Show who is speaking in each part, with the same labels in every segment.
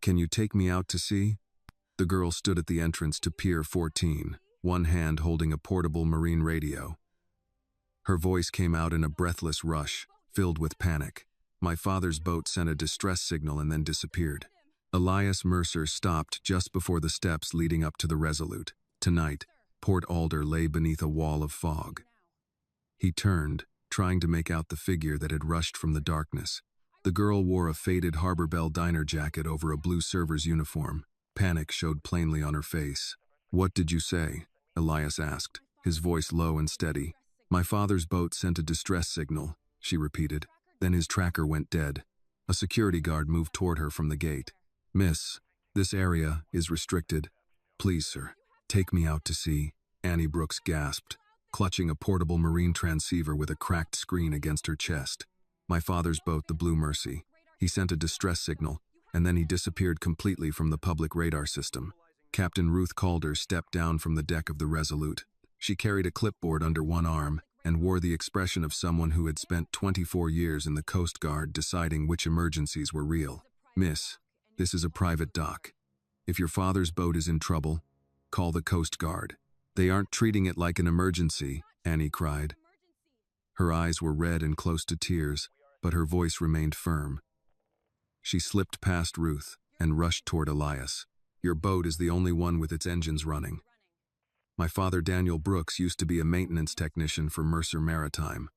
Speaker 1: Can you take me out to sea? The girl stood at the entrance to Pier 14, one hand holding a portable marine radio. Her voice came out in a breathless rush, filled with panic. My father's boat sent a distress signal and then disappeared. Elias Mercer stopped just before the steps leading up to the Resolute. Tonight, Port Alder lay beneath a wall of fog. He turned, trying to make out the figure that had rushed from the darkness. The girl wore a faded Harbor Bell diner jacket over a blue server's uniform. Panic showed plainly on her face. "What did you say?" Elias asked, his voice low and steady. "My father's boat sent a distress signal," she repeated. Then his tracker went dead. A security guard moved toward her from the gate. "Miss, this area is restricted. Please, sir, take me out to sea," Annie Brooks gasped, clutching a portable marine transceiver with a cracked screen against her chest. "My father's boat, the Blue Mercy. He sent a distress signal, and then he disappeared completely from the public radar system." Captain Ruth Calder stepped down from the deck of the Resolute. She carried a clipboard under one arm and wore the expression of someone who had spent 24 years in the Coast Guard deciding which emergencies were real. "Miss, this is a private dock. If your father's boat is in trouble, call the Coast Guard." "They aren't treating it like an emergency," Annie cried. Her eyes were red and close to tears, but her voice remained firm. She slipped past Ruth and rushed toward Elias. "Your boat is the only one with its engines running. My father, Daniel Brooks, used to be a maintenance technician for Mercer Maritime.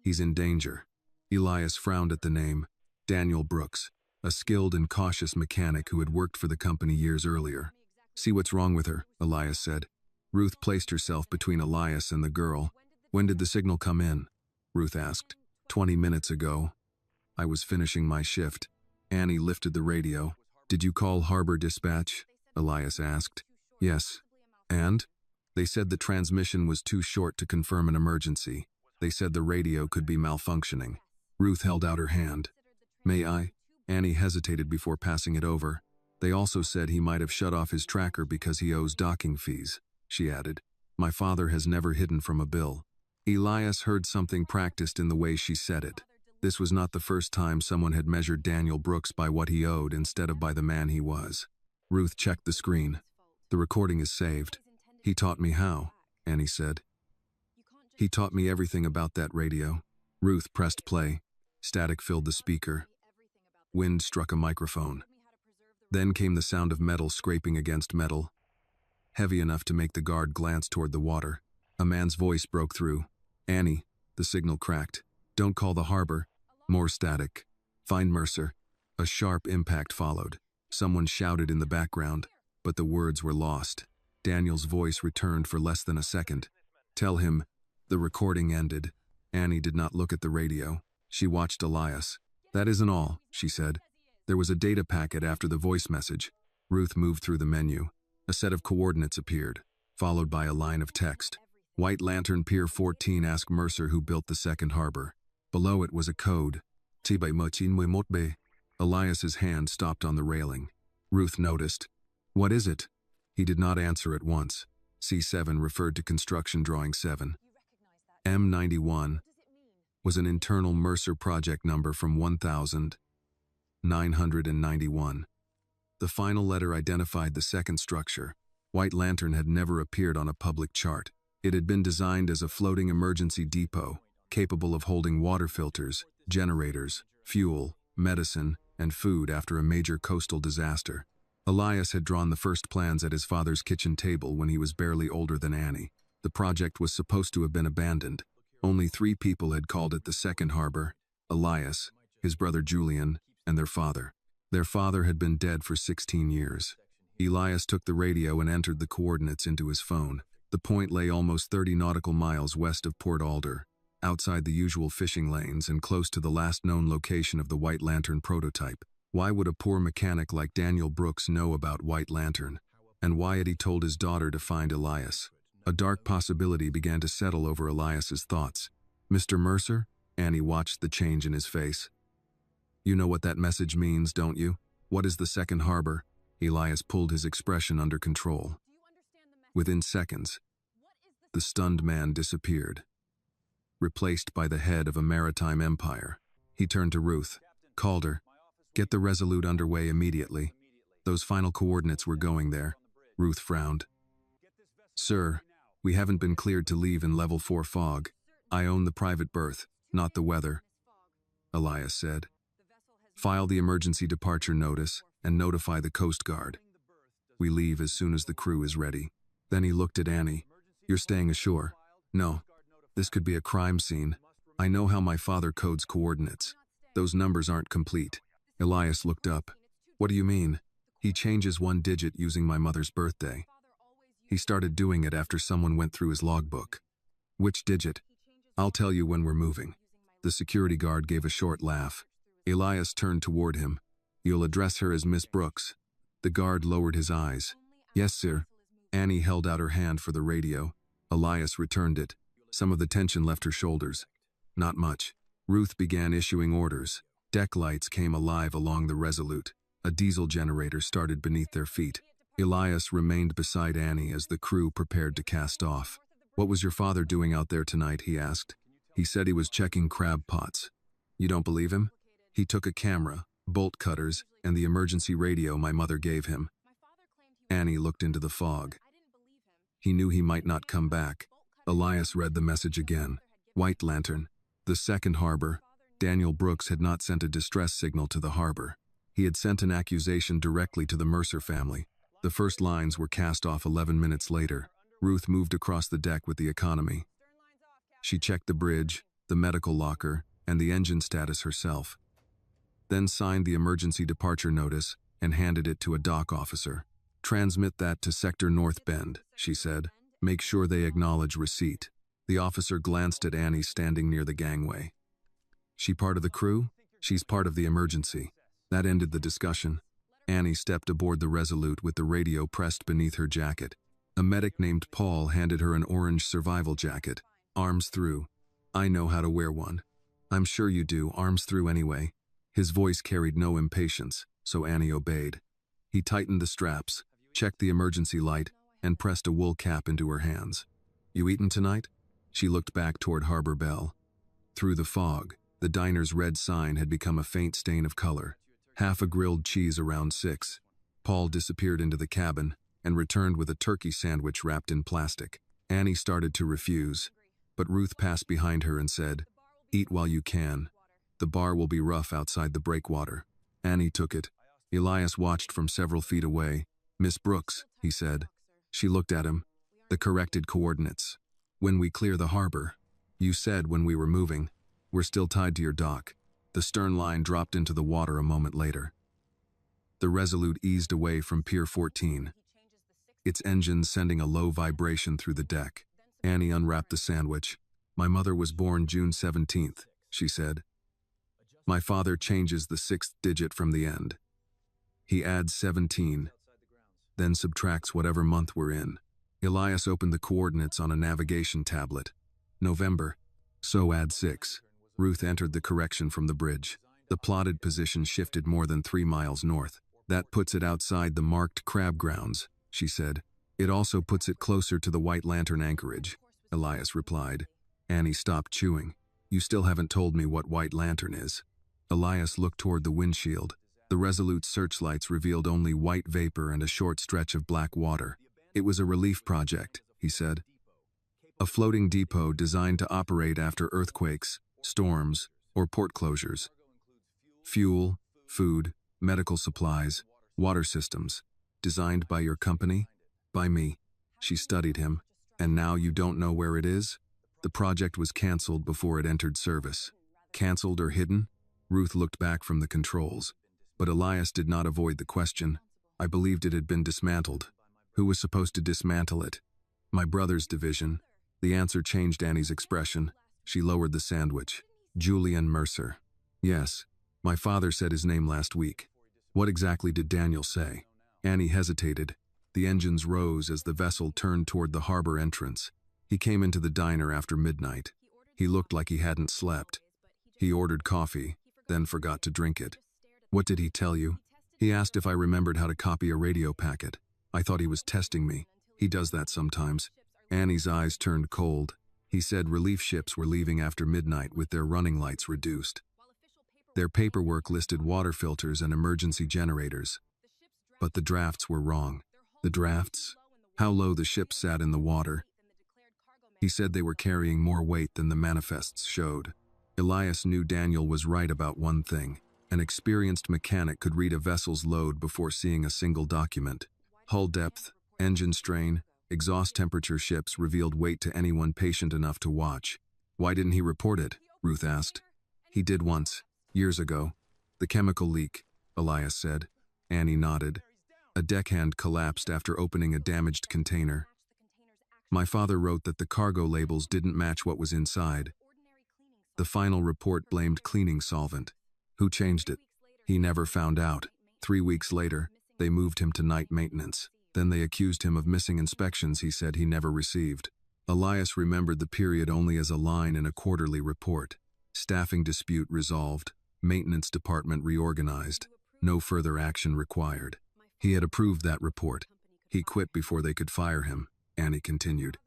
Speaker 1: He's in danger." Elias frowned at the name. Daniel Brooks, a skilled and cautious mechanic who had worked for the company years earlier. "See what's wrong with her," Elias said. Ruth placed herself between Elias and the girl. "When did the signal come in?" Ruth asked. 20 minutes ago. I was finishing my shift." Annie lifted the radio. "Did you call Harbor Dispatch?" Elias asked. "Yes. And?" "They said the transmission was too short to confirm an emergency. They said the radio could be malfunctioning." Ruth held out her hand. "May I?" Annie hesitated before passing it over. "They also said he might have shut off his tracker because he owes docking fees," she added. "My father has never hidden from a bill." Elias heard something practiced in the way she said it. This was not the first time someone had measured Daniel Brooks by what he owed instead of by the man he was. Ruth checked the screen. "The recording is saved." "He taught me how," Annie said. "He taught me everything about that radio." Ruth pressed play. Static filled the speaker. Wind struck a microphone. Then came the sound of metal scraping against metal, heavy enough to make the guard glance toward the water. A man's voice broke through. "Annie," the signal cracked. "Don't call the harbor." More static. "Find Mercer." A sharp impact followed. Someone shouted in the background, but the words were lost. Daniel's voice returned for less than a second. "Tell him." The recording ended. Annie did not look at the radio. She watched Elias. "That isn't all," she said. "There was a data packet after the voice message." Ruth moved through the menu. A set of coordinates appeared, followed by a line of text. "White Lantern Pier 14, ask Mercer who built the second harbor." Below it was a code. "Tibay-Mochin-Mwe-Motbe." Elias's hand stopped on the railing. Ruth noticed. "What is it?" He did not answer at once. C7 referred to construction drawing 7. M91 was an internal Mercer project number from 1991. The final letter identified the second structure. White Lantern had never appeared on a public chart. It had been designed as a floating emergency depot, capable of holding water filters, generators, fuel, medicine, and food after a major coastal disaster. Elias had drawn the first plans at his father's kitchen table when he was barely older than Annie. The project was supposed to have been abandoned. Only 3 people had called it the second harbor: Elias, his brother Julian, and their father. Their father had been dead for 16 years. Elias took the radio and entered the coordinates into his phone. The point lay almost 30 nautical miles west of Port Alder, outside the usual fishing lanes and close to the last known location of the White Lantern prototype. Why would a poor mechanic like Daniel Brooks know about White Lantern? And why had he told his daughter to find Elias? A dark possibility began to settle over Elias's thoughts. "Mr. Mercer?" Annie watched the change in his face. "You know what that message means, don't you? What is the second harbor?" Elias pulled his expression under control. Within seconds, the stunned man disappeared, replaced by the head of a maritime empire. He turned to Ruth. "Calder, Get the Resolute underway immediately. Those final coordinates were going there. Ruth frowned. Sir, we haven't been cleared to leave in level 4 fog. I own the private berth, not the weather, Elias said. File the emergency departure notice and notify the Coast Guard. We leave as soon as the crew is ready. Then he looked at Annie. You're staying ashore? No. This could be a crime scene. I know how my father codes coordinates. Those numbers aren't complete. Elias looked up. What do you mean? He changes one digit using my mother's birthday. He started doing it after someone went through his logbook. Which digit? I'll tell you when we're moving. The security guard gave a short laugh. Elias turned toward him. You'll address her as Miss Brooks. The guard lowered his eyes. Yes, sir. Annie held out her hand for the radio. Elias returned it. Some of the tension left her shoulders. Not much. Ruth began issuing orders. Deck lights came alive along the Resolute. A diesel generator started beneath their feet. Elias remained beside Annie as the crew prepared to cast off. What was your father doing out there tonight, he asked. He said he was checking crab pots. You don't believe him? He took a camera, bolt cutters, and the emergency radio my mother gave him. Annie looked into the fog. He knew he might not come back. Elias read the message again. White Lantern. The second harbor. Daniel Brooks had not sent a distress signal to the harbor. He had sent an accusation directly to the Mercer family. The first lines were cast off 11 minutes later. Ruth moved across the deck with the economy. She checked the bridge, the medical locker, and the engine status herself. Then signed the emergency departure notice and handed it to a dock officer. Transmit that to Sector North Bend, she said. Make sure they acknowledge receipt. The officer glanced at Annie standing near the gangway. She part of the crew? She's part of the emergency. That ended the discussion. Annie stepped aboard the Resolute with the radio pressed beneath her jacket. A medic named Paul handed her an orange survival jacket. Arms through. I know how to wear one. I'm sure you do, arms through anyway. His voice carried no impatience, so Annie obeyed. He tightened the straps, checked the emergency light, and pressed a wool cap into her hands. You eaten tonight? She looked back toward Harbor Bell. Through the fog, the diner's red sign had become a faint stain of color. Half a grilled cheese around 6. Paul disappeared into the cabin and returned with a turkey sandwich wrapped in plastic. Annie started to refuse, but Ruth passed behind her and said, Eat while you can. The bar will be rough outside the breakwater. Annie took it. Elias watched from several feet away. Miss Brooks, he said. She looked at him. The corrected coordinates. When we clear the harbor. You said when we were moving. We're still tied to your dock. The stern line dropped into the water a moment later. The Resolute eased away from Pier 14. Its engine sending a low vibration through the deck. Annie unwrapped the sandwich. My mother was born June 17th, she said. My father changes the 6th digit from the end. He adds 17, then subtracts whatever month we're in. Elias opened the coordinates on a navigation tablet. November, so add 6. Ruth entered the correction from the bridge. The plotted position shifted more than 3 miles north. That puts it outside the marked crab grounds, she said. It also puts it closer to the White Lantern anchorage, Elias replied. Annie stopped chewing. You still haven't told me what White Lantern is. Elias looked toward the windshield. The Resolute's searchlights revealed only white vapor and a short stretch of black water. It was a relief project, he said. A floating depot designed to operate after earthquakes, storms, or port closures. Fuel, food, medical supplies, water systems. Designed by your company? By me. She studied him. And now you don't know where it is? The project was canceled before it entered service. Canceled or hidden? Ruth looked back from the controls. But Elias did not avoid the question. I believed it had been dismantled. Who was supposed to dismantle it? My brother's division. The answer changed Annie's expression. She lowered the sandwich. Julian Mercer. Yes, my father said his name last week. What exactly did Daniel say? Annie hesitated. The engines rose as the vessel turned toward the harbor entrance. He came into the diner after midnight. He looked like he hadn't slept. He ordered coffee, then forgot to drink it. What did he tell you? He asked if I remembered how to copy a radio packet. I thought he was testing me. He does that sometimes. Annie's eyes turned cold. He said relief ships were leaving after midnight with their running lights reduced. Their paperwork listed water filters and emergency generators. But the drafts were wrong. The drafts? How low the ship sat in the water. He said they were carrying more weight than the manifests showed. Elias knew Daniel was right about one thing. An experienced mechanic could read a vessel's load before seeing a single document. Hull depth, engine strain, exhaust temperature ships revealed weight to anyone patient enough to watch. Why didn't he report it? Ruth asked. He did once, years ago. The chemical leak, Elias said. Annie nodded. A deckhand collapsed after opening a damaged container. My father wrote that the cargo labels didn't match what was inside. The final report blamed cleaning solvent. Who changed it? He never found out. 3 weeks later, they moved him to night maintenance. Then they accused him of missing inspections he said he never received. Elias remembered the period only as a line in a quarterly report. Staffing dispute resolved. Maintenance department reorganized. No further action required. He had approved that report. He quit before they could fire him, Annie continued.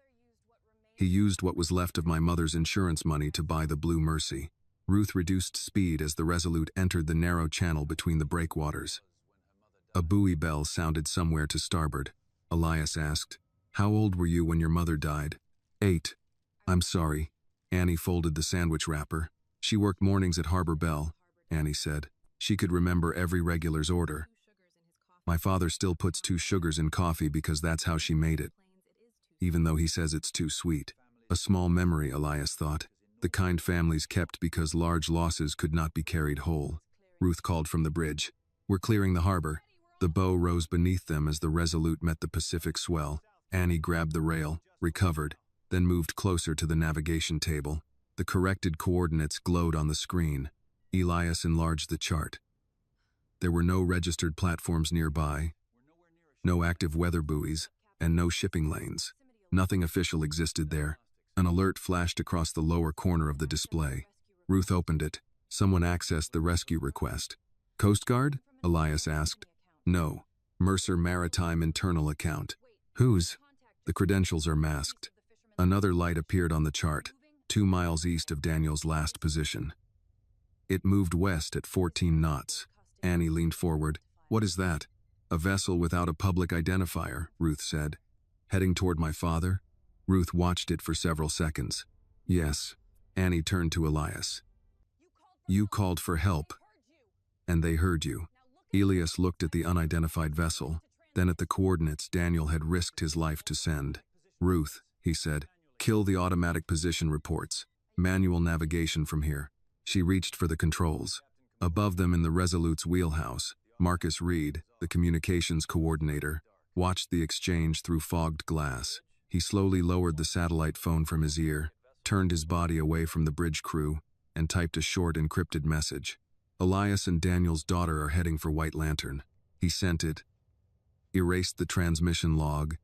Speaker 1: He used what was left of my mother's insurance money to buy the Blue Mercy. Ruth reduced speed as the Resolute entered the narrow channel between the breakwaters. A buoy bell sounded somewhere to starboard. Elias asked, "How old were you when your mother died?" 8. I'm sorry. Annie folded the sandwich wrapper. She worked mornings at Harbor Bell, Annie said. She could remember every regular's order. My father still puts 2 sugars in coffee because that's how she made it, even though he says it's too sweet. A small memory, Elias thought. The kind families kept because large losses could not be carried whole. Ruth called from the bridge. We're clearing the harbor. The bow rose beneath them as the Resolute met the Pacific swell. Annie grabbed the rail, recovered, then moved closer to the navigation table. The corrected coordinates glowed on the screen. Elias enlarged the chart. There were no registered platforms nearby, no active weather buoys, and no shipping lanes. Nothing official existed there. An alert flashed across the lower corner of the display. Ruth opened it. Someone accessed the rescue request. Coast Guard? Elias asked. No. Mercer Maritime Internal Account. Whose? The credentials are masked. Another light appeared on the chart, 2 miles east of Daniel's last position. It moved west at 14 knots. Annie leaned forward. What is that? A vessel without a public identifier, Ruth said. Heading toward my father? Ruth watched it for several seconds. Yes. Annie turned to Elias. You called for help, and they heard you. Elias looked at the unidentified vessel, then at the coordinates Daniel had risked his life to send. Ruth, he said, kill the automatic position reports. Manual navigation from here. She reached for the controls. Above them in the Resolute's wheelhouse, Marcus Reed, the communications coordinator, watched the exchange through fogged glass. He slowly lowered the satellite phone from his ear, turned his body away from the bridge crew, and typed a short encrypted message. Elias and Daniel's daughter are heading for White Lantern. He sent it, erased the transmission log,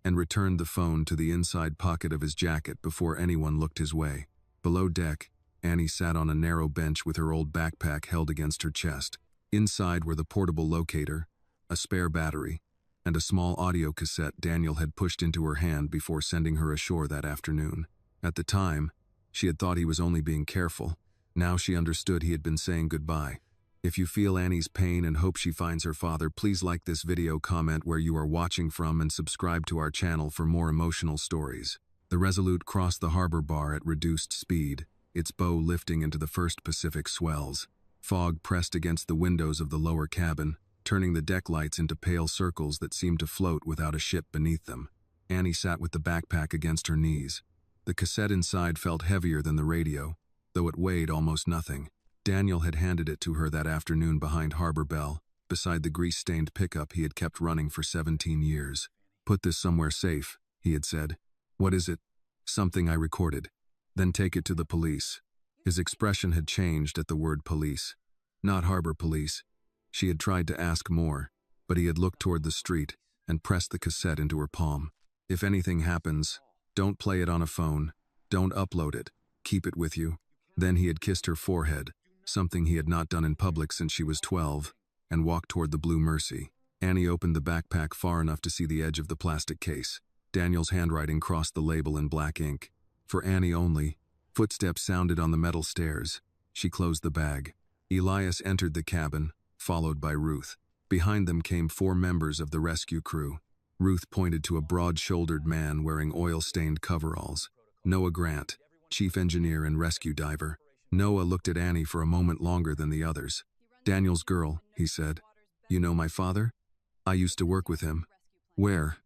Speaker 1: and returned the phone to the inside pocket of his jacket before anyone looked his way. Below deck, Annie sat on a narrow bench with her old backpack held against her chest. Inside were the portable locator, a spare battery, and a small audio cassette Daniel had pushed into her hand before sending her ashore that afternoon. At the time, she had thought he was only being careful. Now she understood he had been saying goodbye. If you feel Annie's pain and hope she finds her father, please like this video, comment where you are watching from, and subscribe to our channel for more emotional stories. The Resolute crossed the harbor bar at reduced speed, its bow lifting into the first Pacific swells. Fog pressed against the windows of the lower cabin, turning the deck lights into pale circles that seemed to float without a ship beneath them. Annie sat with the backpack against her knees. The cassette inside felt heavier than the radio, though it weighed almost nothing. Daniel had handed it to her that afternoon behind Harbor Bell, beside the grease-stained pickup he had kept running for 17 years. Put this somewhere safe, he had said. What is it? Something I recorded. Then take it to the police. His expression had changed at the word police. Not harbor police. She had tried to ask more, but he had looked toward the street and pressed the cassette into her palm. If anything happens, don't play it on a phone. Don't upload it. Keep it with you. Then he had kissed her forehead, something he had not done in public since she was 12, and walked toward the Blue Mercy. Annie opened the backpack far enough to see the edge of the plastic case. Daniel's handwriting crossed the label in black ink. For Annie only. Footsteps sounded on the metal stairs. She closed the bag. Elias entered the cabin, followed by Ruth. Behind them came 4 members of the rescue crew. Ruth pointed to a broad-shouldered man wearing oil-stained coveralls. Noah Grant, chief engineer and rescue diver. Noah looked at Annie for a moment longer than the others. "Daniel's girl," he said. "You know my father? I used to work with him." "Where?"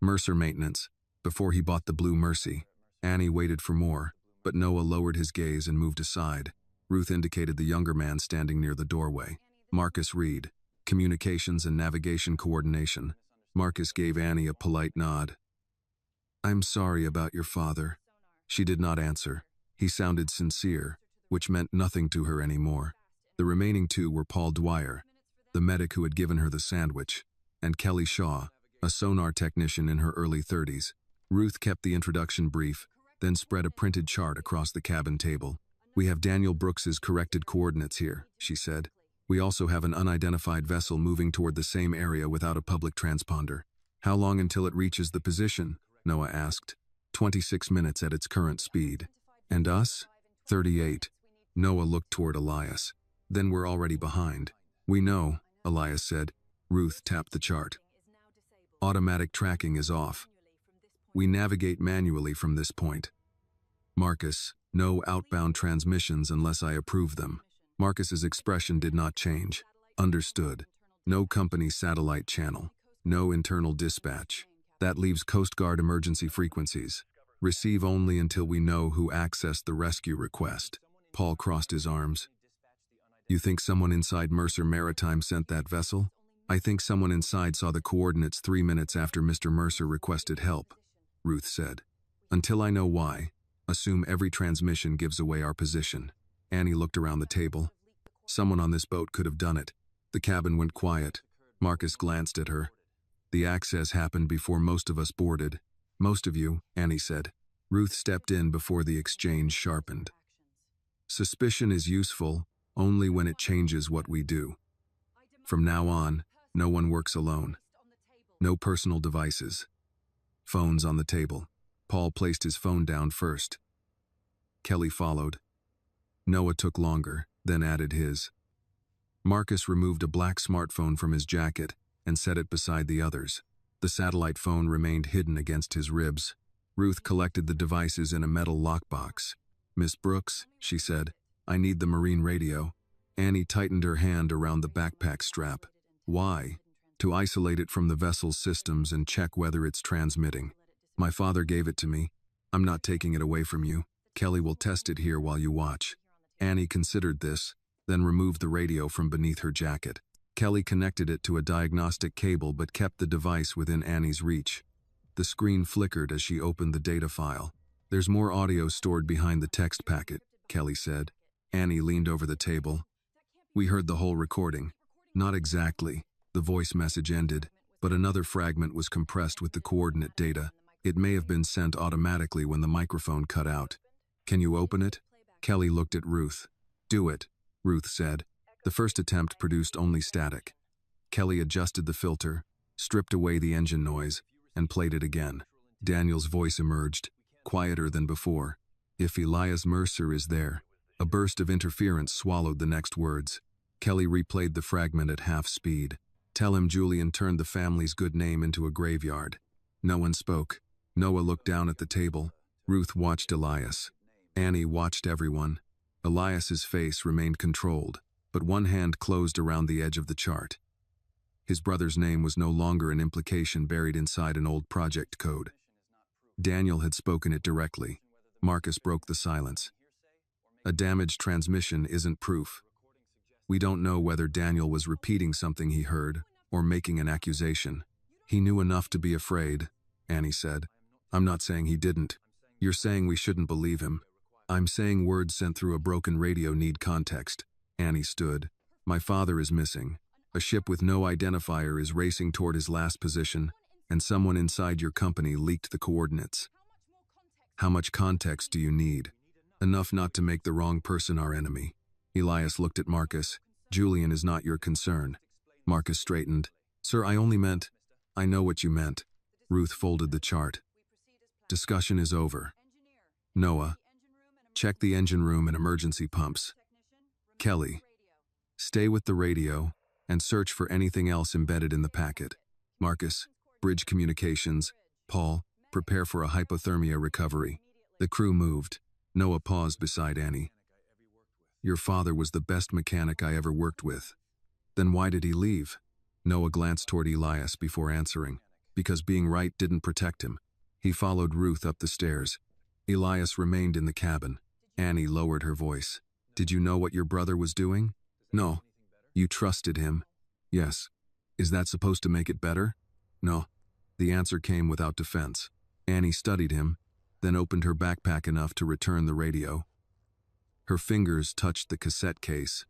Speaker 1: "Mercer Maintenance, before he bought the Blue Mercy." Annie waited for more, but Noah lowered his gaze and moved aside. Ruth indicated the younger man standing near the doorway. "Marcus Reed, Communications and Navigation Coordination." Marcus gave Annie a polite nod. "I'm sorry about your father." She did not answer. He sounded sincere, which meant nothing to her anymore. The remaining 2 were Paul Dwyer, the medic who had given her the sandwich, and Kelly Shaw, a sonar technician in her early 30s. Ruth kept the introduction brief, then spread a printed chart across the cabin table. "We have Daniel Brooks's corrected coordinates here," she said. "We also have an unidentified vessel moving toward the same area without a public transponder." "How long until it reaches the position?" Noah asked. 26 minutes at its current speed." "And us?" 38. Noah looked toward Elias. "Then we're already behind." "We know," Elias said. Ruth tapped the chart. "Automatic tracking is off. We navigate manually from this point." "Marcus, no outbound transmissions unless I approve them." Marcus's expression did not change. "Understood. No company satellite channel. No internal dispatch. That leaves Coast Guard emergency frequencies. Receive only until we know who accessed the rescue request." Paul crossed his arms. "You think someone inside Mercer Maritime sent that vessel?" "I think someone inside saw the coordinates 3 minutes after Mr. Mercer requested help," Ruth said. "Until I know why, assume every transmission gives away our position." Annie looked around the table. "Someone on this boat could have done it." The cabin went quiet. Marcus glanced at her. "The access happened before most of us boarded." "Most of you," Annie said. Ruth stepped in before the exchange sharpened. "Suspicion is useful only when it changes what we do. From now on, no one works alone. No personal devices. Phones on the table." Paul placed his phone down first. Kelly followed. Noah took longer, then added his. Marcus removed a black smartphone from his jacket and set it beside the others. The satellite phone remained hidden against his ribs. Ruth collected the devices in a metal lockbox. "Miss Brooks," she said, "I need the marine radio." Annie tightened her hand around the backpack strap. "Why?" "To isolate it from the vessel's systems and check whether it's transmitting. My father gave it to me. I'm not taking it away from you. Kelly will test it here while you watch." Annie considered this, then removed the radio from beneath her jacket. Kelly connected it to a diagnostic cable but kept the device within Annie's reach. The screen flickered as she opened the data file. "There's more audio stored behind the text packet," Kelly said. Annie leaned over the table. "We heard the whole recording." "Not exactly." The voice message ended, but another fragment was compressed with the coordinate data. It may have been sent automatically when the microphone cut out. "Can you open it?" Kelly looked at Ruth. "Do it," Ruth said. The first attempt produced only static. Kelly adjusted the filter, stripped away the engine noise, and played it again. Daniel's voice emerged, quieter than before. "If Elias Mercer is there." A burst of interference swallowed the next words. Kelly replayed the fragment at half speed. "Tell him Julian turned the family's good name into a graveyard." No one spoke. Noah looked down at the table. Ruth watched Elias. Annie watched everyone. Elias's face remained controlled, but one hand closed around the edge of the chart. His brother's name was no longer an implication buried inside an old project code. Daniel had spoken it directly. Marcus broke the silence. "A damaged transmission isn't proof. We don't know whether Daniel was repeating something he heard or making an accusation. He knew enough to be afraid," Annie said. "I'm not saying he didn't. You're saying we shouldn't believe him. I'm saying words sent through a broken radio need context." Annie stood. "My father is missing. A ship with no identifier is racing toward his last position, and someone inside your company leaked the coordinates. How much context do you need? Enough not to make the wrong person our enemy." Elias looked at Marcus. "Julian is not your concern." Marcus straightened. "Sir, I only meant—" "I know what you meant." Ruth folded the chart. "Discussion is over. Noah, check the engine room and emergency pumps. Kelly, Stay with the radio and search for anything else embedded in the packet. Marcus, bridge communications. Paul, prepare for a hypothermia recovery. The crew moved. Noah paused beside Annie. Your father was the best mechanic I ever worked with. Then why did he leave? Noah glanced toward Elias before answering. Because being right didn't protect him. He followed Ruth up the stairs. Elias remained in the cabin. Annie lowered her voice. Did you know what your brother was doing? No. You trusted him? Yes. Is that supposed to make it better? No. The answer came without defense. Annie studied him, then opened her backpack enough to return the radio. Her fingers touched the cassette case,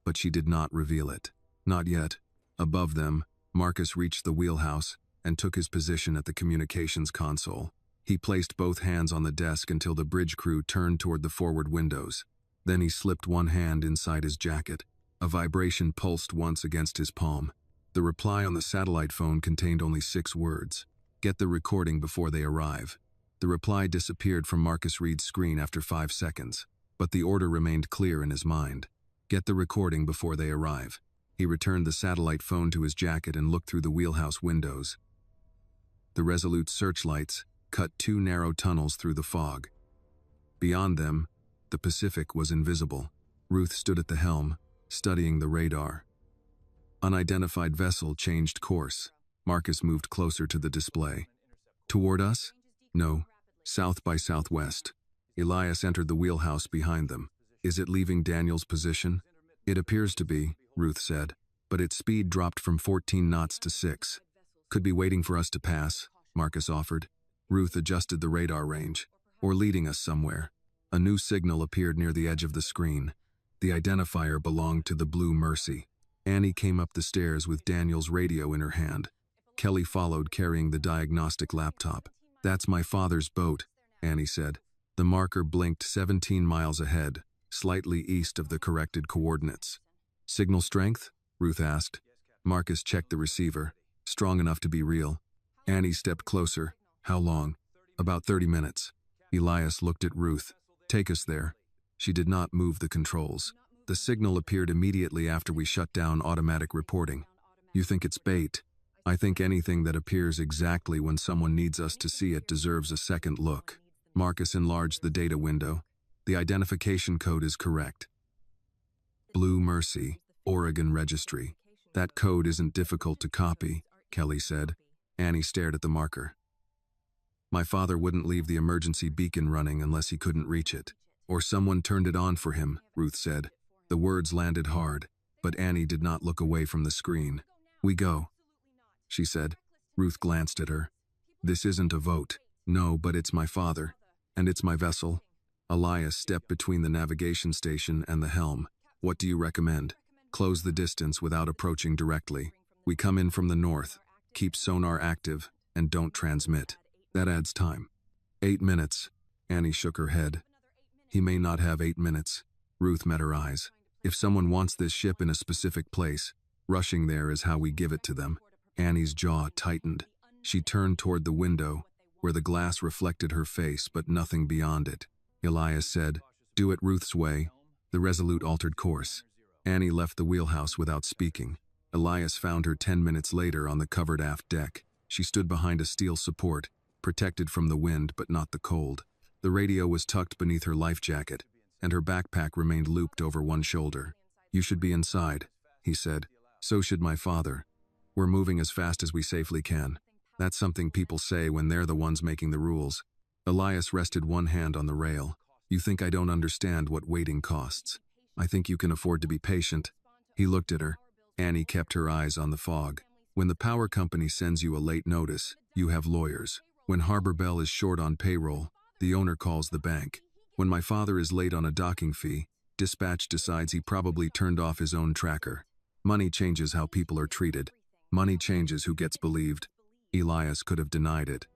Speaker 1: but she did not reveal it. Not yet. Above them, Marcus reached the wheelhouse and took his position at the communications console. He placed both hands on the desk until the bridge crew turned toward the forward windows. Then he slipped one hand inside his jacket. A vibration pulsed once against his palm. The reply on the satellite phone contained only 6 words. Get the recording before they arrive. The reply disappeared from Marcus Reed's screen after 5 seconds, but the order remained clear in his mind. Get the recording before they arrive. He returned the satellite phone to his jacket and looked through the wheelhouse windows. The Resolute searchlights cut 2 narrow tunnels through the fog. Beyond them, the Pacific was invisible. Ruth stood at the helm, studying the radar. Unidentified vessel changed course. Marcus moved closer to the display. Toward us? No. South by southwest. Elias entered the wheelhouse behind them. Is it leaving Daniel's position? It appears to be, Ruth said, but its speed dropped from 14 knots to 6. Could be waiting for us to pass, Marcus offered. Ruth adjusted the radar range, or leading us somewhere. A new signal appeared near the edge of the screen. The identifier belonged to the Blue Mercy. Annie came up the stairs with Daniel's radio in her hand. Kelly followed, carrying the diagnostic laptop. That's my father's boat, Annie said. The marker blinked 17 miles ahead, slightly east of the corrected coordinates. Signal strength? Ruth asked. Marcus checked the receiver. Strong enough to be real. Annie stepped closer. How long? About 30 minutes. Elias looked at Ruth. Take us there. She did not move the controls. The signal appeared immediately after we shut down automatic reporting. You think it's bait? I think anything that appears exactly when someone needs us to see it deserves a second look. Marcus enlarged the data window. The identification code is correct. Blue Mercy, Oregon Registry. That code isn't difficult to copy, Kelly said. Annie stared at the marker. My father wouldn't leave the emergency beacon running unless he couldn't reach it. Or someone turned it on for him, Ruth said. The words landed hard, but Annie did not look away from the screen. We go, she said. Ruth glanced at her. This isn't a vote. No, but it's my father. And it's my vessel. Elias stepped between the navigation station and the helm. What do you recommend? Close the distance without approaching directly. We come in from the north. Keep sonar active and don't transmit. That adds time. 8 minutes. Annie shook her head. He may not have 8 minutes. Ruth met her eyes. If someone wants this ship in a specific place, rushing there is how we give it to them. Annie's jaw tightened. She turned toward the window, where the glass reflected her face but nothing beyond it. Elias said, Do it Ruth's way. The Resolute altered course. Annie left the wheelhouse without speaking. Elias found her 10 minutes later on the covered aft deck. She stood behind a steel support, protected from the wind but not the cold. The radio was tucked beneath her life jacket, and her backpack remained looped over one shoulder. You should be inside, he said. So should my father. We're moving as fast as we safely can. That's something people say when they're the ones making the rules. Elias rested one hand on the rail. You think I don't understand what waiting costs. I think you can afford to be patient. He looked at her. Annie kept her eyes on the fog. When the power company sends you a late notice, you have lawyers. When Harbor Bell is short on payroll, the owner calls the bank. When my father is late on a docking fee, dispatch decides he probably turned off his own tracker. Money changes how people are treated. Money changes who gets believed. Elias could have denied it.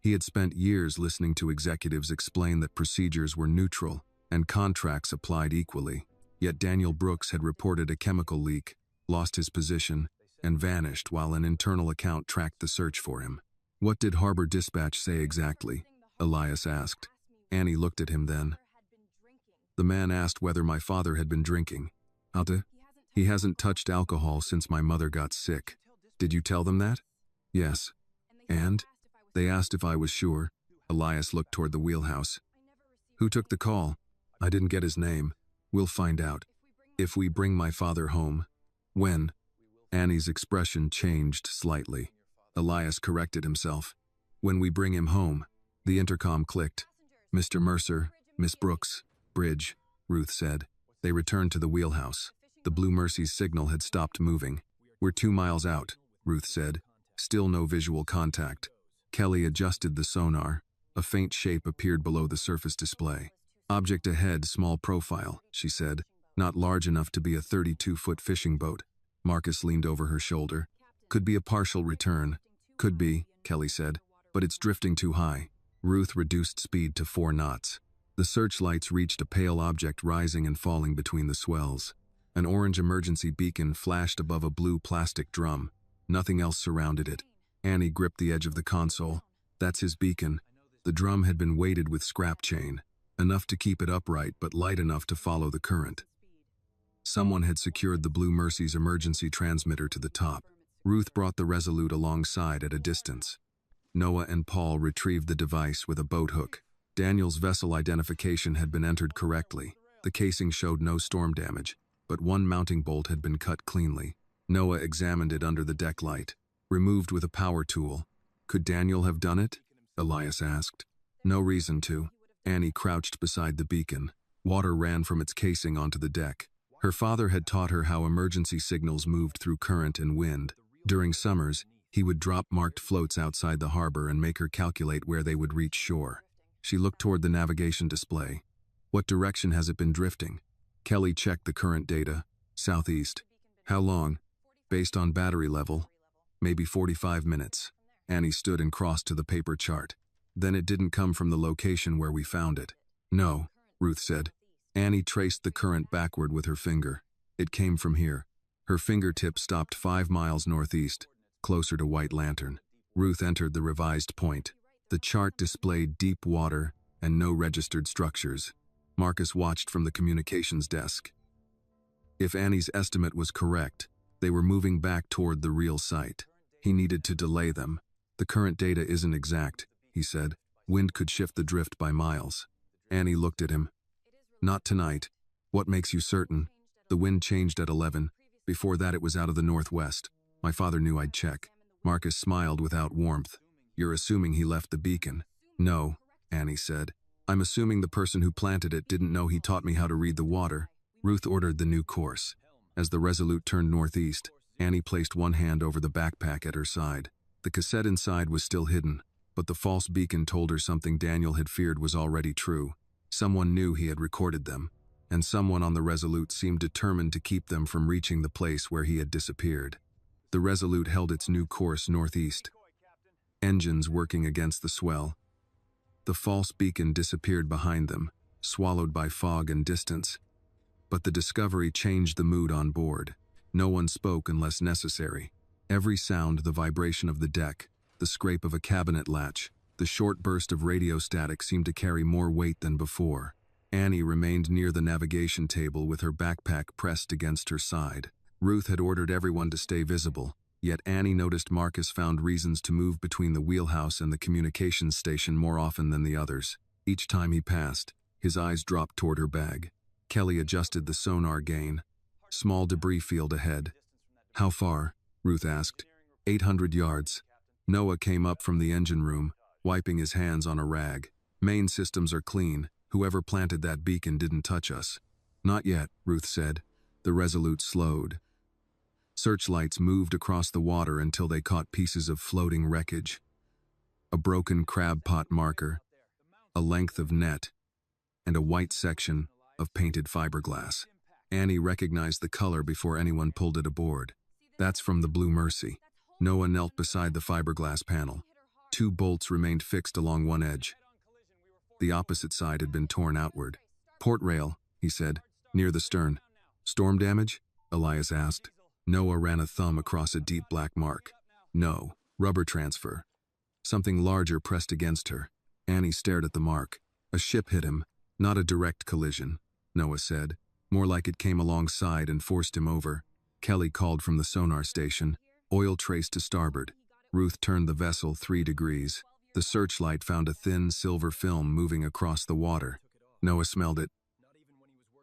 Speaker 1: He had spent years listening to executives explain that procedures were neutral and contracts applied equally. Yet Daniel Brooks had reported a chemical leak, lost his position, and vanished while an internal account tracked the search for him. What did Harbor Dispatch say exactly? Elias asked. Annie looked at him then. The man asked whether my father had been drinking. Alta, he hasn't touched alcohol since my mother got sick. Did you tell them that? Yes. And? They asked if I was sure. Elias looked toward the wheelhouse. Who took the call? I didn't get his name. We'll find out. If we bring my father home. When? Annie's expression changed slightly. Elias corrected himself. When we bring him home. The intercom clicked. Mr. Mercer, Miss Brooks, Bridge, Ruth said. They returned to the wheelhouse. The Blue Mercy's signal had stopped moving. We're 2 miles out, Ruth said. Still no visual contact. Kelly adjusted the sonar. A faint shape appeared below the surface display. Object ahead, small profile, she said. Not large enough to be a 32-foot fishing boat. Marcus leaned over her shoulder. Could be a partial return. Could be, Kelly said. But it's drifting too high. Ruth reduced speed to 4 knots. The searchlights reached a pale object rising and falling between the swells. An orange emergency beacon flashed above a blue plastic drum. Nothing else surrounded it. Annie gripped the edge of the console. That's his beacon. The drum had been weighted with scrap chain, enough to keep it upright but light enough to follow the current. Someone had secured the Blue Mercy's emergency transmitter to the top. Ruth brought the Resolute alongside at a distance. Noah and Paul retrieved the device with a boat hook. Daniel's vessel identification had been entered correctly. The casing showed no storm damage, but one mounting bolt had been cut cleanly. Noah examined it under the deck light. Removed with a power tool. Could Daniel have done it? Elias asked. No reason to. Annie crouched beside the beacon. Water ran from its casing onto the deck. Her father had taught her how emergency signals moved through current and wind. During summers, he would drop marked floats outside the harbor and make her calculate where they would reach shore. She looked toward the navigation display. What direction has it been drifting? Kelly checked the current data. Southeast. How long? Based on battery level. Maybe 45 minutes. Annie stood and crossed to the paper chart. Then it didn't come from the location where we found it. No, Ruth said. Annie traced the current backward with her finger. It came from here. Her fingertip stopped 5 miles northeast, closer to White Lantern. Ruth entered the revised point. The chart displayed deep water and no registered structures. Marcus watched from the communications desk. If Annie's estimate was correct, they were moving back toward the real site. He needed to delay them. The current data isn't exact, he said. Wind could shift the drift by miles. Annie looked at him. Not tonight. What makes you certain? The wind changed at 11. Before that it was out of the northwest. My father knew I'd check. Marcus smiled without warmth. You're assuming he left the beacon. No, Annie said. I'm assuming the person who planted it didn't know he taught me how to read the water. Ruth ordered the new course. As the Resolute turned northeast, Annie placed one hand over the backpack at her side. The cassette inside was still hidden, but the false beacon told her something Daniel had feared was already true. Someone knew he had recorded them, and someone on the Resolute seemed determined to keep them from reaching the place where he had disappeared. The Resolute held its new course northeast, engines working against the swell. The false beacon disappeared behind them, swallowed by fog and distance. But the discovery changed the mood on board. No one spoke unless necessary. Every sound, the vibration of the deck, the scrape of a cabinet latch, the short burst of radio static seemed to carry more weight than before. Annie remained near the navigation table with her backpack pressed against her side. Ruth had ordered everyone to stay visible, yet Annie noticed Marcus found reasons to move between the wheelhouse and the communications station more often than the others. Each time he passed, his eyes dropped toward her bag. Kelly adjusted the sonar gain. Small debris field ahead. How far? Ruth asked. 800 yards. Noah came up from the engine room, wiping his hands on a rag. Main systems are clean. Whoever planted that beacon didn't touch us. Not yet, Ruth said. The Resolute slowed. Searchlights moved across the water until they caught pieces of floating wreckage. A broken crab pot marker, a length of net, and a white section of painted fiberglass. Annie recognized the color before anyone pulled it aboard. That's from the Blue Mercy. Noah knelt beside the fiberglass panel. 2 bolts remained fixed along one edge. The opposite side had been torn outward. Port rail, he said, near the stern. Storm damage? Elias asked. Noah ran a thumb across a deep black mark. No, rubber transfer. Something larger pressed against her. Annie stared at the mark. A ship hit him, not a direct collision, Noah said. More like it came alongside and forced him over. Kelly called from the sonar station. Oil traced to starboard. Ruth turned the vessel 3 degrees. The searchlight found a thin silver film moving across the water. Noah smelled it.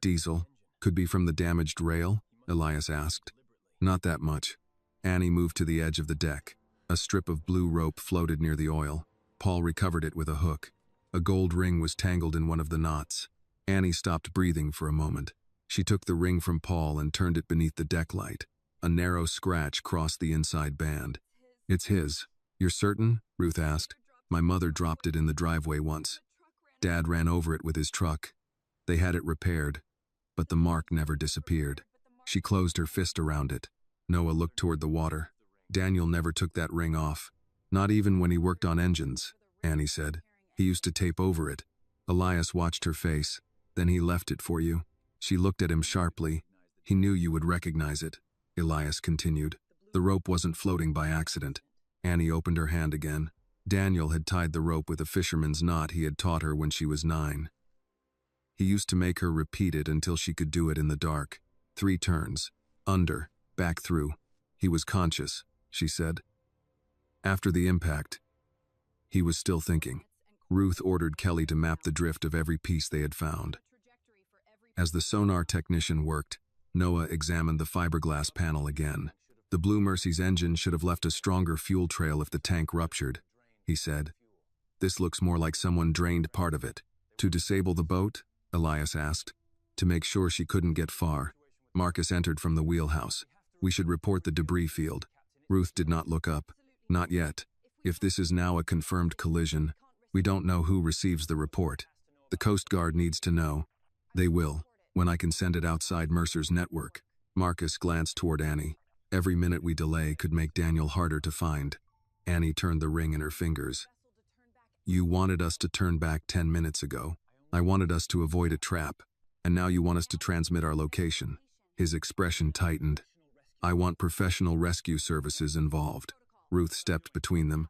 Speaker 1: Diesel. Could be from the damaged rail? Elias asked. Not that much. Annie moved to the edge of the deck. A strip of blue rope floated near the oil. Paul recovered it with a hook. A gold ring was tangled in one of the knots. Annie stopped breathing for a moment. She took the ring from Paul and turned it beneath the deck light. A narrow scratch crossed the inside band. It's his. You're certain? Ruth asked. My mother dropped it in the driveway once. Dad ran over it with his truck. They had it repaired, but the mark never disappeared. She closed her fist around it. Noah looked toward the water. Daniel never took that ring off. Not even when he worked on engines, Annie said. He used to tape over it. Elias watched her face. Then he left it for you. She looked at him sharply. He knew you would recognize it, Elias continued. The rope wasn't floating by accident. Annie opened her hand again. Daniel had tied the rope with a fisherman's knot he had taught her when she was 9. He used to make her repeat it until she could do it in the dark. 3 turns. Under. Back through. He was conscious, she said. After the impact, he was still thinking. Ruth ordered Kelly to map the drift of every piece they had found. As the sonar technician worked, Noah examined the fiberglass panel again. The Blue Mercy's engine should have left a stronger fuel trail if the tank ruptured, he said. This looks more like someone drained part of it. To disable the boat? Elias asked. To make sure she couldn't get far. Marcus entered from the wheelhouse. We should report the debris field. Ruth did not look up. Not yet. If this is now a confirmed collision, we don't know who receives the report. The Coast Guard needs to know. They will, when I can send it outside Mercer's network. Marcus glanced toward Annie. Every minute we delay could make Daniel harder to find. Annie turned the ring in her fingers. You wanted us to turn back 10 minutes ago. I wanted us to avoid a trap. And now you want us to transmit our location. His expression tightened. I want professional rescue services involved. Ruth stepped between them.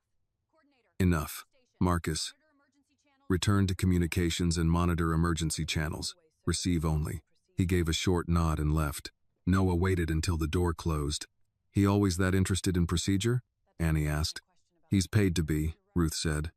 Speaker 1: Enough. Marcus. Return to communications and monitor emergency channels. Receive only. He gave a short nod and left. Noah waited until the door closed. He always that interested in procedure? Annie asked. He's paid to be, Ruth said.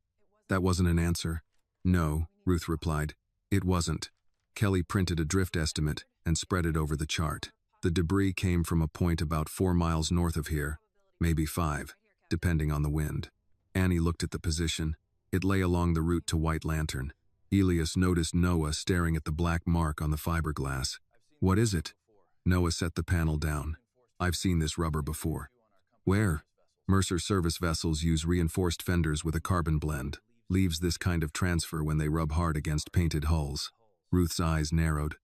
Speaker 1: That wasn't an answer. No, Ruth replied. It wasn't. Kelly printed a drift estimate and spread it over the chart. The debris came from a point about 4 miles north of here, maybe 5, depending on the wind. Annie looked at the position. It lay along the route to White Lantern. Elias noticed Noah staring at the black mark on the fiberglass. What is it? Noah set the panel down. I've seen this rubber before. Where? Mercer service vessels use reinforced fenders with a carbon blend. Leaves this kind of transfer when they rub hard against painted hulls. Ruth's eyes narrowed.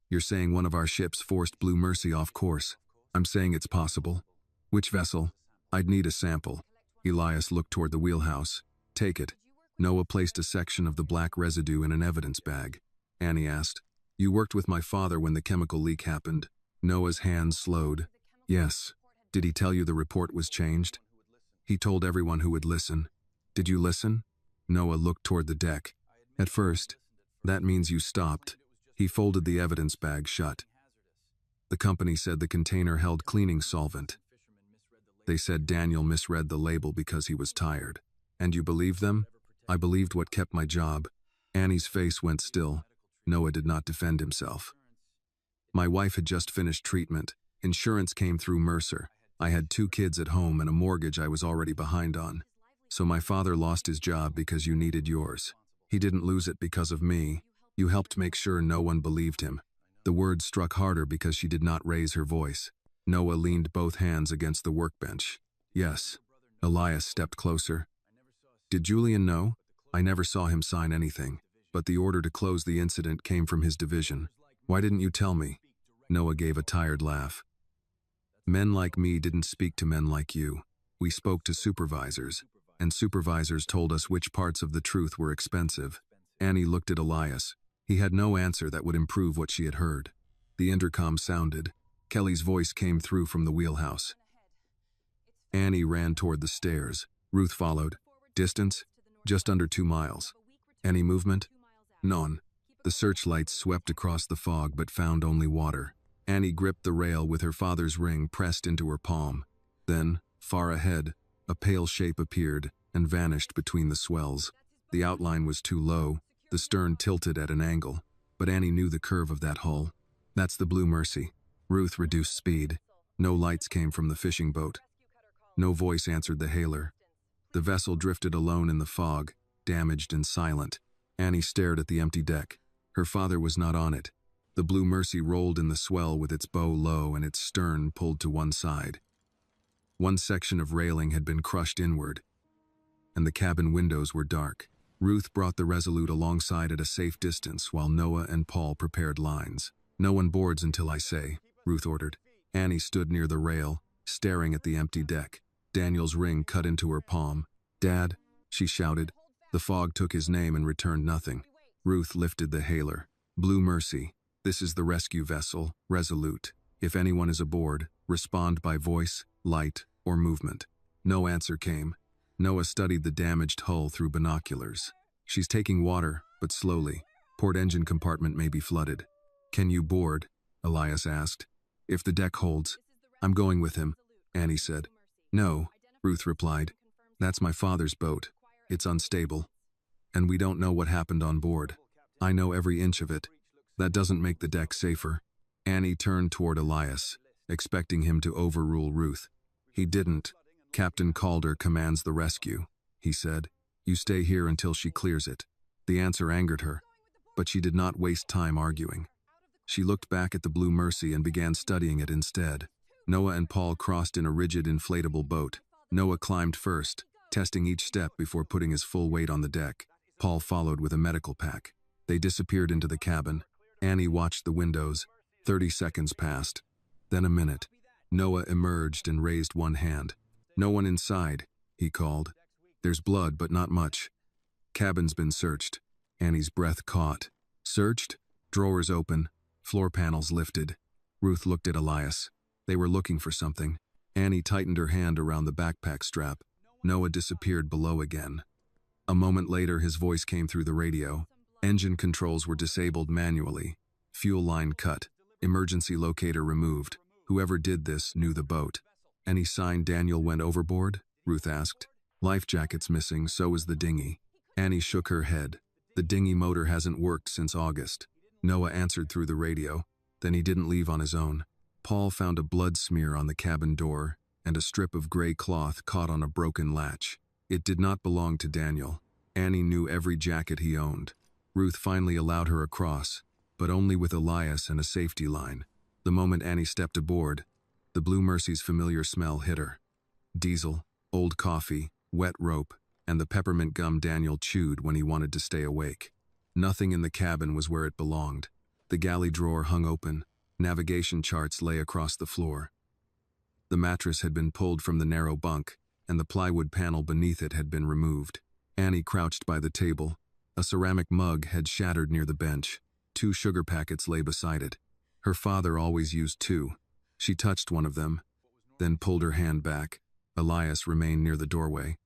Speaker 1: You're saying one of our ships forced Blue Mercy off course. I'm saying it's possible. Which vessel? I'd need a sample. Elias looked toward the wheelhouse. Take it. Noah placed a section of the black residue in an evidence bag. Annie asked, You worked with my father when the chemical leak happened. Noah's hands slowed. Yes. Did he tell you the report was changed? He told everyone who would listen. Did you listen? Noah looked toward the deck. At first. That means you stopped. He folded the evidence bag shut. The company said the container held cleaning solvent. They said Daniel misread the label because he was tired. And you believed them? I believed what kept my job. Annie's face went still. Noah did not defend himself. My wife had just finished treatment. Insurance came through Mercer. I had 2 kids at home and a mortgage I was already behind on. So my father lost his job because you needed yours. He didn't lose it because of me. You helped make sure no one believed him. The words struck harder because she did not raise her voice. Noah leaned both hands against the workbench. Yes. Elias stepped closer. Did Julian know? I never saw him sign anything, but the order to close the incident came from his division. Why didn't you tell me? Noah gave a tired laugh. Men like me didn't speak to men like you. We spoke to supervisors, and supervisors told us which parts of the truth were expensive. Annie looked at Elias. He had no answer that would improve what she had heard. The intercom sounded. Kelly's voice came through from the wheelhouse. Annie ran toward the stairs. Ruth followed. Distance? Just under 2 miles. Any movement? None. The searchlights swept across the fog but found only water. Annie gripped the rail with her father's ring pressed into her palm. Then, far ahead, a pale shape appeared and vanished between the swells. The outline was too low, the stern tilted at an angle, but Annie knew the curve of that hull. That's the Blue Mercy. Ruth reduced speed. No lights came from the fishing boat. No voice answered the hailer. The vessel drifted alone in the fog, damaged and silent. Annie stared at the empty deck. Her father was not on it. The Blue Mercy rolled in the swell with its bow low and its stern pulled to one side. One section of railing had been crushed inward, and the cabin windows were dark. Ruth brought the Resolute alongside at a safe distance while Noah and Paul prepared lines. "No one boards until I say," Ruth ordered. Annie stood near the rail, staring at the empty deck. Daniel's ring cut into her palm. "Dad," she shouted. The fog took his name and returned nothing. Ruth lifted the hailer. "Blue Mercy, this is the rescue vessel, Resolute. If anyone is aboard, respond by voice, light, or movement." No answer came. Noah studied the damaged hull through binoculars. "She's taking water, but slowly. Port engine compartment may be flooded." "Can you board?" Elias asked. "If the deck holds." "I'm going with him," Annie said. "No," Ruth replied. "That's my father's boat. It's unstable. And we don't know what happened on board. I know every inch of it. That doesn't make the deck safer." Annie turned toward Elias, expecting him to overrule Ruth. He didn't. "Captain Calder commands the rescue," he said. "You stay here until she clears it." The answer angered her, but she did not waste time arguing. She looked back at the Blue Mercy and began studying it instead. Noah and Paul crossed in a rigid inflatable boat. Noah climbed first, testing each step before putting his full weight on the deck. Paul followed with a medical pack. They disappeared into the cabin. Annie watched the windows. 30 seconds passed. Then a minute. Noah emerged and raised one hand. "No one inside," he called. "There's blood, but not much." "Cabin's been searched." Annie's breath caught. "Searched?" Drawers open, floor panels lifted. Ruth looked at Elias. They were looking for something. Annie tightened her hand around the backpack strap. Noah disappeared below again. A moment later, his voice came through the radio. Engine controls were disabled manually. Fuel line cut. Emergency locator removed. Whoever did this knew the boat. "Any sign Daniel went overboard?" Ruth asked. "Life jacket's missing, so is the dinghy." Annie shook her head. "The dinghy motor hasn't worked since August." Noah answered through the radio. "Then he didn't leave on his own." Paul found a blood smear on the cabin door and a strip of gray cloth caught on a broken latch. It did not belong to Daniel. Annie knew every jacket he owned. Ruth finally allowed her across, but only with Elias and a safety line. The moment Annie stepped aboard, the Blue Mercy's familiar smell hit her. Diesel, old coffee, wet rope, and the peppermint gum Daniel chewed when he wanted to stay awake. Nothing in the cabin was where it belonged. The galley drawer hung open. Navigation charts lay across the floor. The mattress had been pulled from the narrow bunk, and the plywood panel beneath it had been removed. Annie crouched by the table. A ceramic mug had shattered near the bench. 2 sugar packets lay beside it. Her father always used 2. She touched one of them, then pulled her hand back. Elias remained near the doorway.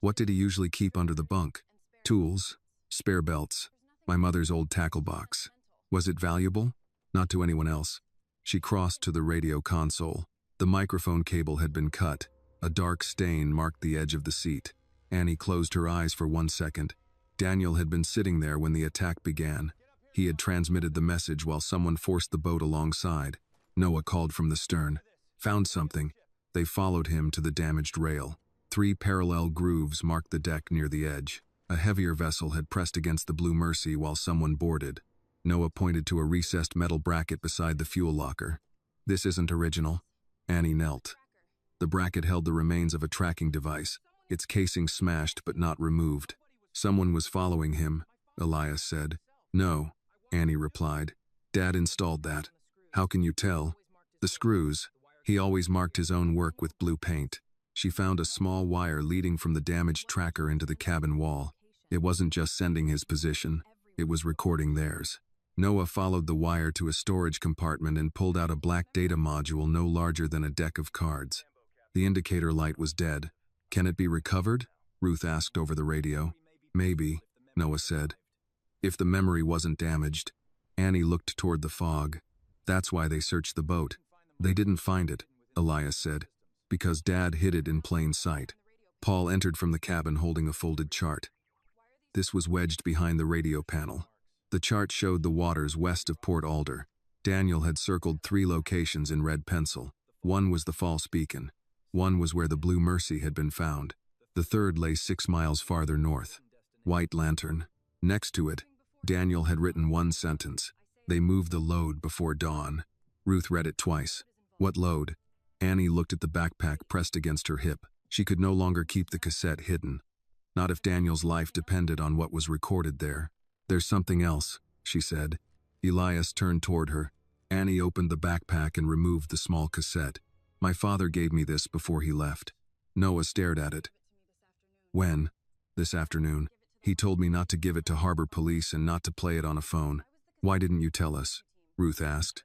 Speaker 1: "What did he usually keep under the bunk?" "Tools, spare belts, my mother's old tackle box." "Was it valuable?" "Not to anyone else." She crossed to the radio console. The microphone cable had been cut. A dark stain marked the edge of the seat. Annie closed her eyes for 1 second. Daniel had been sitting there when the attack began. He had transmitted the message while someone forced the boat alongside. Noah called from the stern. "Found something." They followed him to the damaged rail. 3 parallel grooves marked the deck near the edge. A heavier vessel had pressed against the Blue Mercy while someone boarded. Noah pointed to a recessed metal bracket beside the fuel locker. "This isn't original." Annie knelt. The bracket held the remains of a tracking device, its casing smashed but not removed. "Someone was following him," Elias said. "No," Annie replied. "Dad installed that." "How can you tell?" "The screws. He always marked his own work with blue paint." She found a small wire leading from the damaged tracker into the cabin wall. It wasn't just sending his position, it was recording theirs. Noah followed the wire to a storage compartment and pulled out a black data module no larger than a deck of cards. The indicator light was dead. "Can it be recovered?" Ruth asked over the radio. "Maybe," Noah said. If the memory wasn't damaged, Annie looked toward the fog. That's why they searched the boat. They didn't find it, Elias said, because Dad hid it in plain sight. Paul entered from the cabin holding a folded chart. This was wedged behind the radio panel. The chart showed the waters west of Port Alder. Daniel had circled 3 locations in red pencil. One was the false beacon. One was where the Blue Mercy had been found. The third lay 6 miles farther north. White Lantern. Next to it, Daniel had written one sentence. They moved the load before dawn. Ruth read it twice. What load? Annie looked at the backpack pressed against her hip. She could no longer keep the cassette hidden. Not if Daniel's life depended on what was recorded there. There's something else, she said. Elias turned toward her. Annie opened the backpack and removed the small cassette. My father gave me this before he left. Noah stared at it. When? This afternoon. He told me not to give it to Harbor Police and not to play it on a phone. Why didn't you tell us? Ruth asked.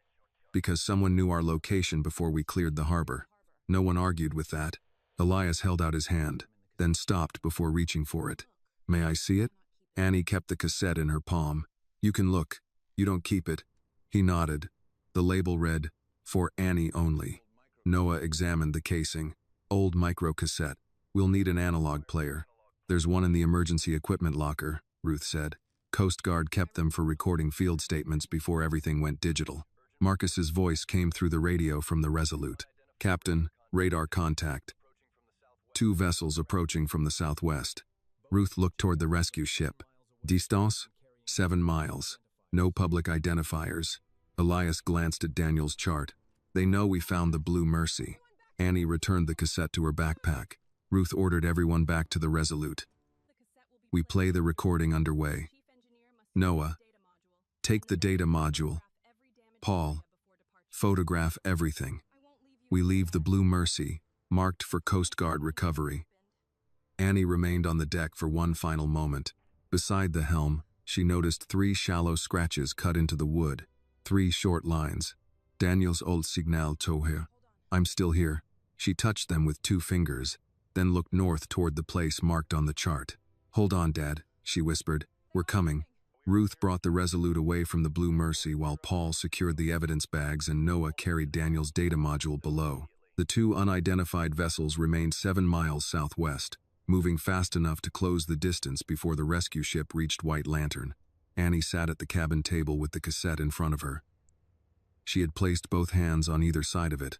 Speaker 1: Because someone knew our location before we cleared the harbor. No one argued with that. Elias held out his hand, then stopped before reaching for it. May I see it? Annie kept the cassette in her palm. You can look. You don't keep it. He nodded. The label read, For Annie Only. Noah examined the casing. Old micro-cassette. We'll need an analog player. There's one in the emergency equipment locker, Ruth said. Coast Guard kept them for recording field statements before everything went digital. Marcus's voice came through the radio from the Resolute. Captain, radar contact. 2 vessels approaching from the southwest. Ruth looked toward the rescue ship. Distance? 7 miles. No public identifiers. Elias glanced at Daniel's chart. They know we found the Blue Mercy. Annie returned the cassette to her backpack. Ruth ordered everyone back to the Resolute. We play the recording underway. Noah, take the data module. Paul, photograph everything. We leave the Blue Mercy, marked for Coast Guard recovery. Annie remained on the deck for one final moment. Beside the helm, she noticed 3 shallow scratches cut into the wood. 3 short lines. Daniel's old signal toher. I'm still here. She touched them with 2 fingers, then looked north toward the place marked on the chart. Hold on, Dad, she whispered. We're coming. Ruth brought the Resolute away from the Blue Mercy while Paul secured the evidence bags and Noah carried Daniel's data module below. The 2 unidentified vessels remained 7 miles southwest, moving fast enough to close the distance before the rescue ship reached White Lantern. Annie sat at the cabin table with the cassette in front of her. She had placed both hands on either side of it,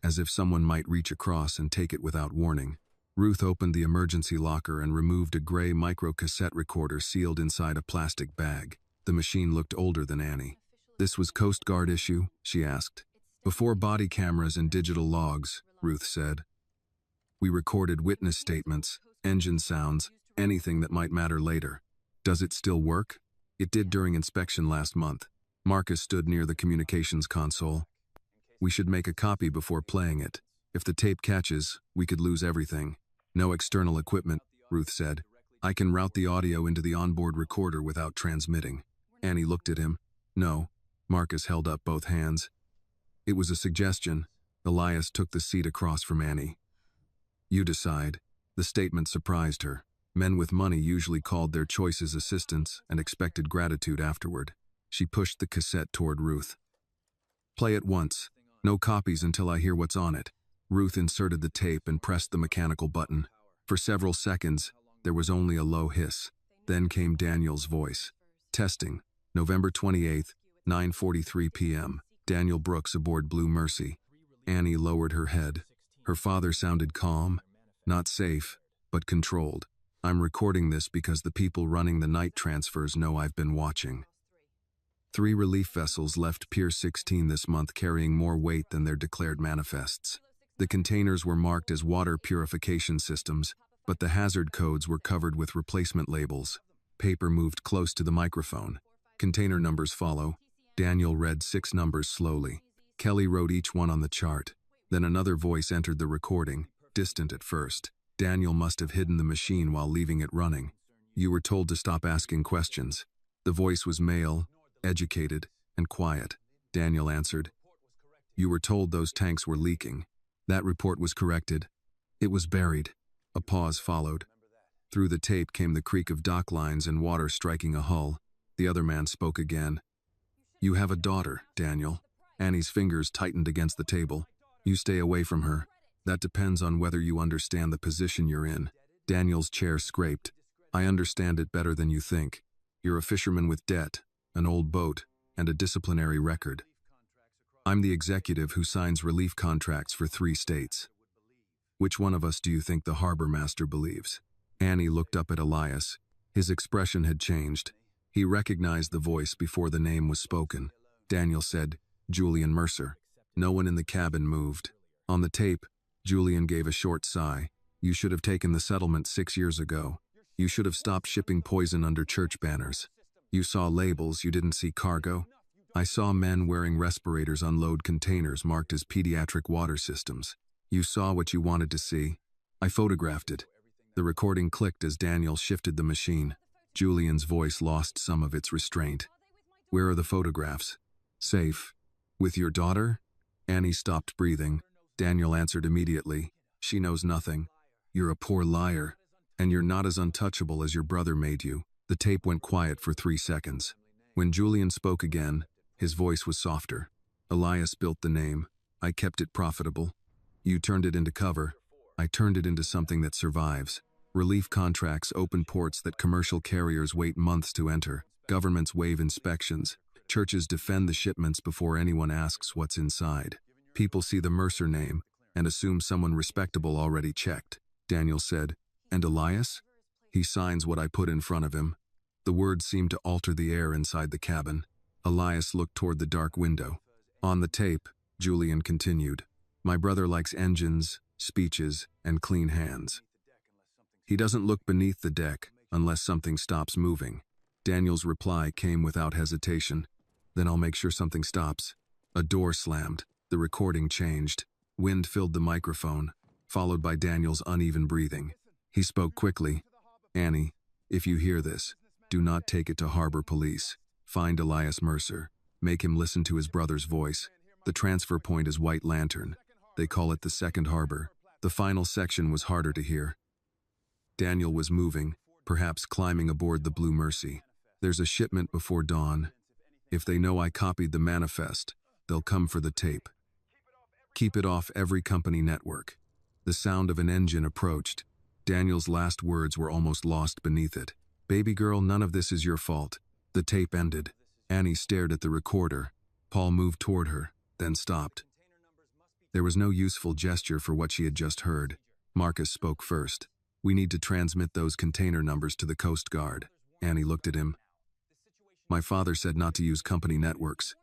Speaker 1: as if someone might reach across and take it without warning. Ruth opened the emergency locker and removed a gray micro-cassette recorder sealed inside a plastic bag. The machine looked older than Annie. This was Coast Guard issue, she asked. Before body cameras and digital logs, Ruth said. We recorded witness statements, engine sounds, anything that might matter later. Does it still work? It did during inspection last month. Marcus stood near the communications console. We should make a copy before playing it. If the tape catches, we could lose everything. No external equipment, Ruth said. I can route the audio into the onboard recorder without transmitting. Annie looked at him. No. Marcus held up both hands. It was a suggestion. Elias took the seat across from Annie. You decide. The statement surprised her. Men with money usually called their choices assistants and expected gratitude afterward. She pushed the cassette toward Ruth. Play it once. No copies until I hear what's on it. Ruth inserted the tape and pressed the mechanical button. For several seconds, there was only a low hiss. Then came Daniel's voice. Testing. November 28th, 9:43 p.m. Daniel Brooks aboard Blue Mercy. Annie lowered her head. Her father sounded calm. Not safe, but controlled. I'm recording this because the people running the night transfers know I've been watching. 3 relief vessels left Pier 16 this month carrying more weight than their declared manifests. The containers were marked as water purification systems, but the hazard codes were covered with replacement labels. Paper moved close to the microphone. Container numbers follow. Daniel read 6 numbers slowly. Kelly wrote each one on the chart. Then another voice entered the recording, distant at first. Daniel must have hidden the machine while leaving it running. You were told to stop asking questions. The voice was male, educated, and quiet. Daniel answered. You were told those tanks were leaking. That report was corrected. It was buried. A pause followed. Through the tape came the creak of dock lines and water striking a hull. The other man spoke again. "You have a daughter, Daniel." Annie's fingers tightened against the table. "You stay away from her. That depends on whether you understand the position you're in." Daniel's chair scraped. "I understand it better than you think. You're a fisherman with debt, an old boat, and a disciplinary record. I'm the executive who signs relief contracts for 3 states. Which one of us do you think the harbor master believes?" Annie looked up at Elias. His expression had changed. He recognized the voice before the name was spoken. Daniel said, "Julian Mercer." No one in the cabin moved. On the tape, Julian gave a short sigh. "You should have taken the settlement 6 years ago. You should have stopped shipping poison under church banners. You saw labels, you didn't see cargo. I saw men wearing respirators unload containers marked as pediatric water systems. You saw what you wanted to see. I photographed it." The recording clicked as Daniel shifted the machine. Julian's voice lost some of its restraint. "Where are the photographs?" "Safe. With your daughter?" Annie stopped breathing. Daniel answered immediately. "She knows nothing. You're a poor liar. And you're not as untouchable as your brother made you." The tape went quiet for 3 seconds. When Julian spoke again, his voice was softer. "Elias built the name. I kept it profitable. You turned it into cover. I turned it into something that survives. Relief contracts open ports that commercial carriers wait months to enter. Governments waive inspections. Churches defend the shipments before anyone asks what's inside. People see the Mercer name and assume someone respectable already checked." Daniel said, "And Elias? He signs what I put in front of him." The words seemed to alter the air inside the cabin. Elias looked toward the dark window. On the tape, Julian continued, "My brother likes engines, speeches, and clean hands. He doesn't look beneath the deck unless something stops moving." Daniel's reply came without hesitation. "Then I'll make sure something stops." A door slammed. The recording changed. Wind filled the microphone, followed by Daniel's uneven breathing. He spoke quickly. "Annie, if you hear this, do not take it to harbor police. Find Elias Mercer. Make him listen to his brother's voice. The transfer point is White Lantern. They call it the second harbor." The final section was harder to hear. Daniel was moving, perhaps climbing aboard the Blue Mercy. "There's a shipment before dawn. If they know I copied the manifest, they'll come for the tape. Keep it off every company network." The sound of an engine approached. Daniel's last words were almost lost beneath it. "Baby girl, none of this is your fault." The tape ended. Annie stared at the recorder. Paul moved toward her, then stopped. There was no useful gesture for what she had just heard. Marcus spoke first. "We need to transmit those container numbers to the Coast Guard." Annie looked at him. "My father said not to use company networks.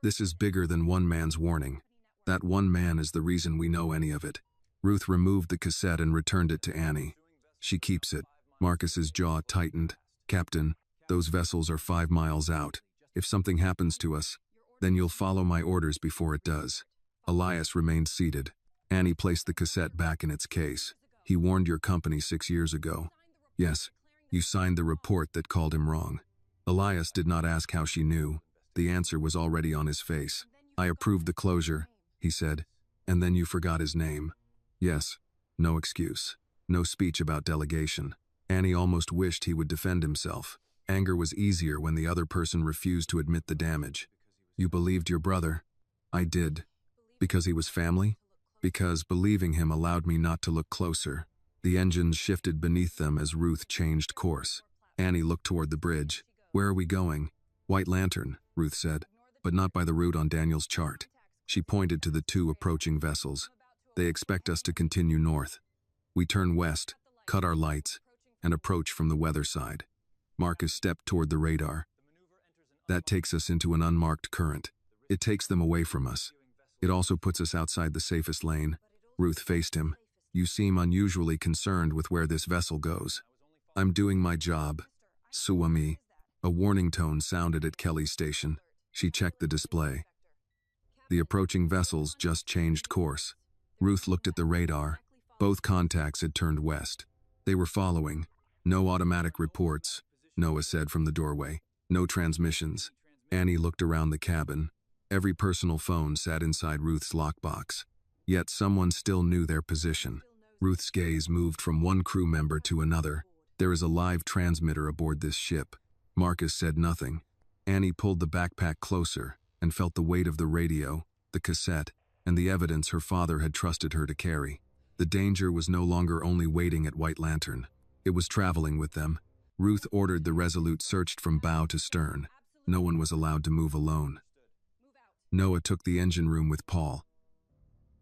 Speaker 1: This is bigger than one man's warning. That one man is the reason we know any of it." Ruth removed the cassette and returned it to Annie. "She keeps it." Marcus's jaw tightened. "Captain, those vessels are 5 miles out. If something happens to us, then you'll follow my orders before it does." Elias remained seated. Annie placed the cassette back in its case. "He warned your company 6 years ago." "Yes, you signed the report that called him wrong." Elias did not ask how she knew. The answer was already on his face. "I approved the closure," he said. "And then you forgot his name." "Yes, no excuse. No speech about delegation." Annie almost wished he would defend himself. Anger was easier when the other person refused to admit the damage. "You believed your brother?" "I did." "Because he was family?" "Because believing him allowed me not to look closer." The engines shifted beneath them as Ruth changed course. Annie looked toward the bridge. "Where are we going?" "White Lantern," Ruth said, "but not by the route on Daniel's chart." She pointed to the 2 approaching vessels. "They expect us to continue north. We turn west, cut our lights, and approach from the weather side." Marcus stepped toward the radar. "That takes us into an unmarked current. It takes them away from us. It also puts us outside the safest lane." Ruth faced him. "You seem unusually concerned with where this vessel goes." "I'm doing my job. Suami." A warning tone sounded at Kelly's station. She checked the display. The approaching vessels just changed course. Ruth looked at the radar. Both contacts had turned west. They were following. "No automatic reports," Noah said from the doorway. "No transmissions." Annie looked around the cabin. Every personal phone sat inside Ruth's lockbox. Yet someone still knew their position. Ruth's gaze moved from one crew member to another. There is a live transmitter aboard this ship. Marcus said nothing. Annie pulled the backpack closer and felt the weight of the radio, the cassette, and the evidence her father had trusted her to carry. The danger was no longer only waiting at White Lantern. It was traveling with them. Ruth ordered the Resolute searched from bow to stern. No one was allowed to move alone. Noah took the engine room with Paul.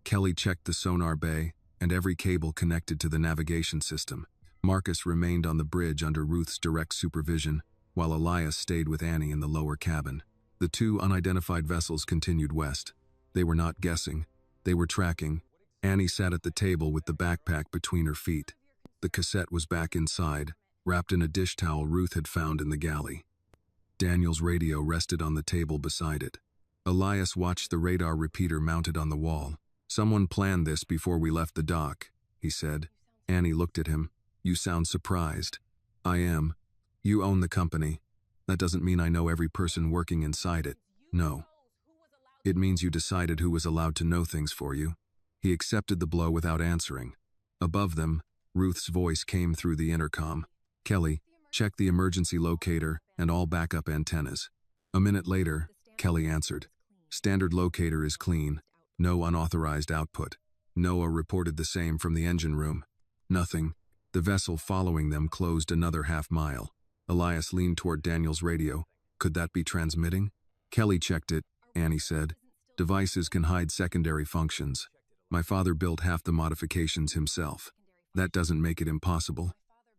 Speaker 1: Kelly checked the sonar bay and every cable connected to the navigation system. Marcus remained on the bridge under Ruth's direct supervision, while Elias stayed with Annie in the lower cabin. The two unidentified vessels continued west. They were not guessing. They were tracking. Annie sat at the table with the backpack between her feet. The cassette was back inside, wrapped in a dish towel Ruth had found in the galley. Daniel's radio rested on the table beside it. Elias watched the radar repeater mounted on the wall. "Someone planned this before we left the dock," he said. Annie looked at him. "You sound surprised." "I am. You own the company. That doesn't mean I know every person working inside it. No. It means you decided who was allowed to know things for you." He accepted the blow without answering. Above them, Ruth's voice came through the intercom. "Kelly, check the emergency locator and all backup antennas." A minute later, Kelly answered. "Standard locator is clean. No unauthorized output." Noah reported the same from the engine room. Nothing. The vessel following them closed another half-mile. Elias leaned toward Daniel's radio. "Could that be transmitting?" "Kelly checked it," Annie said. "Devices can hide secondary functions. My father built half the modifications himself. That doesn't make it impossible."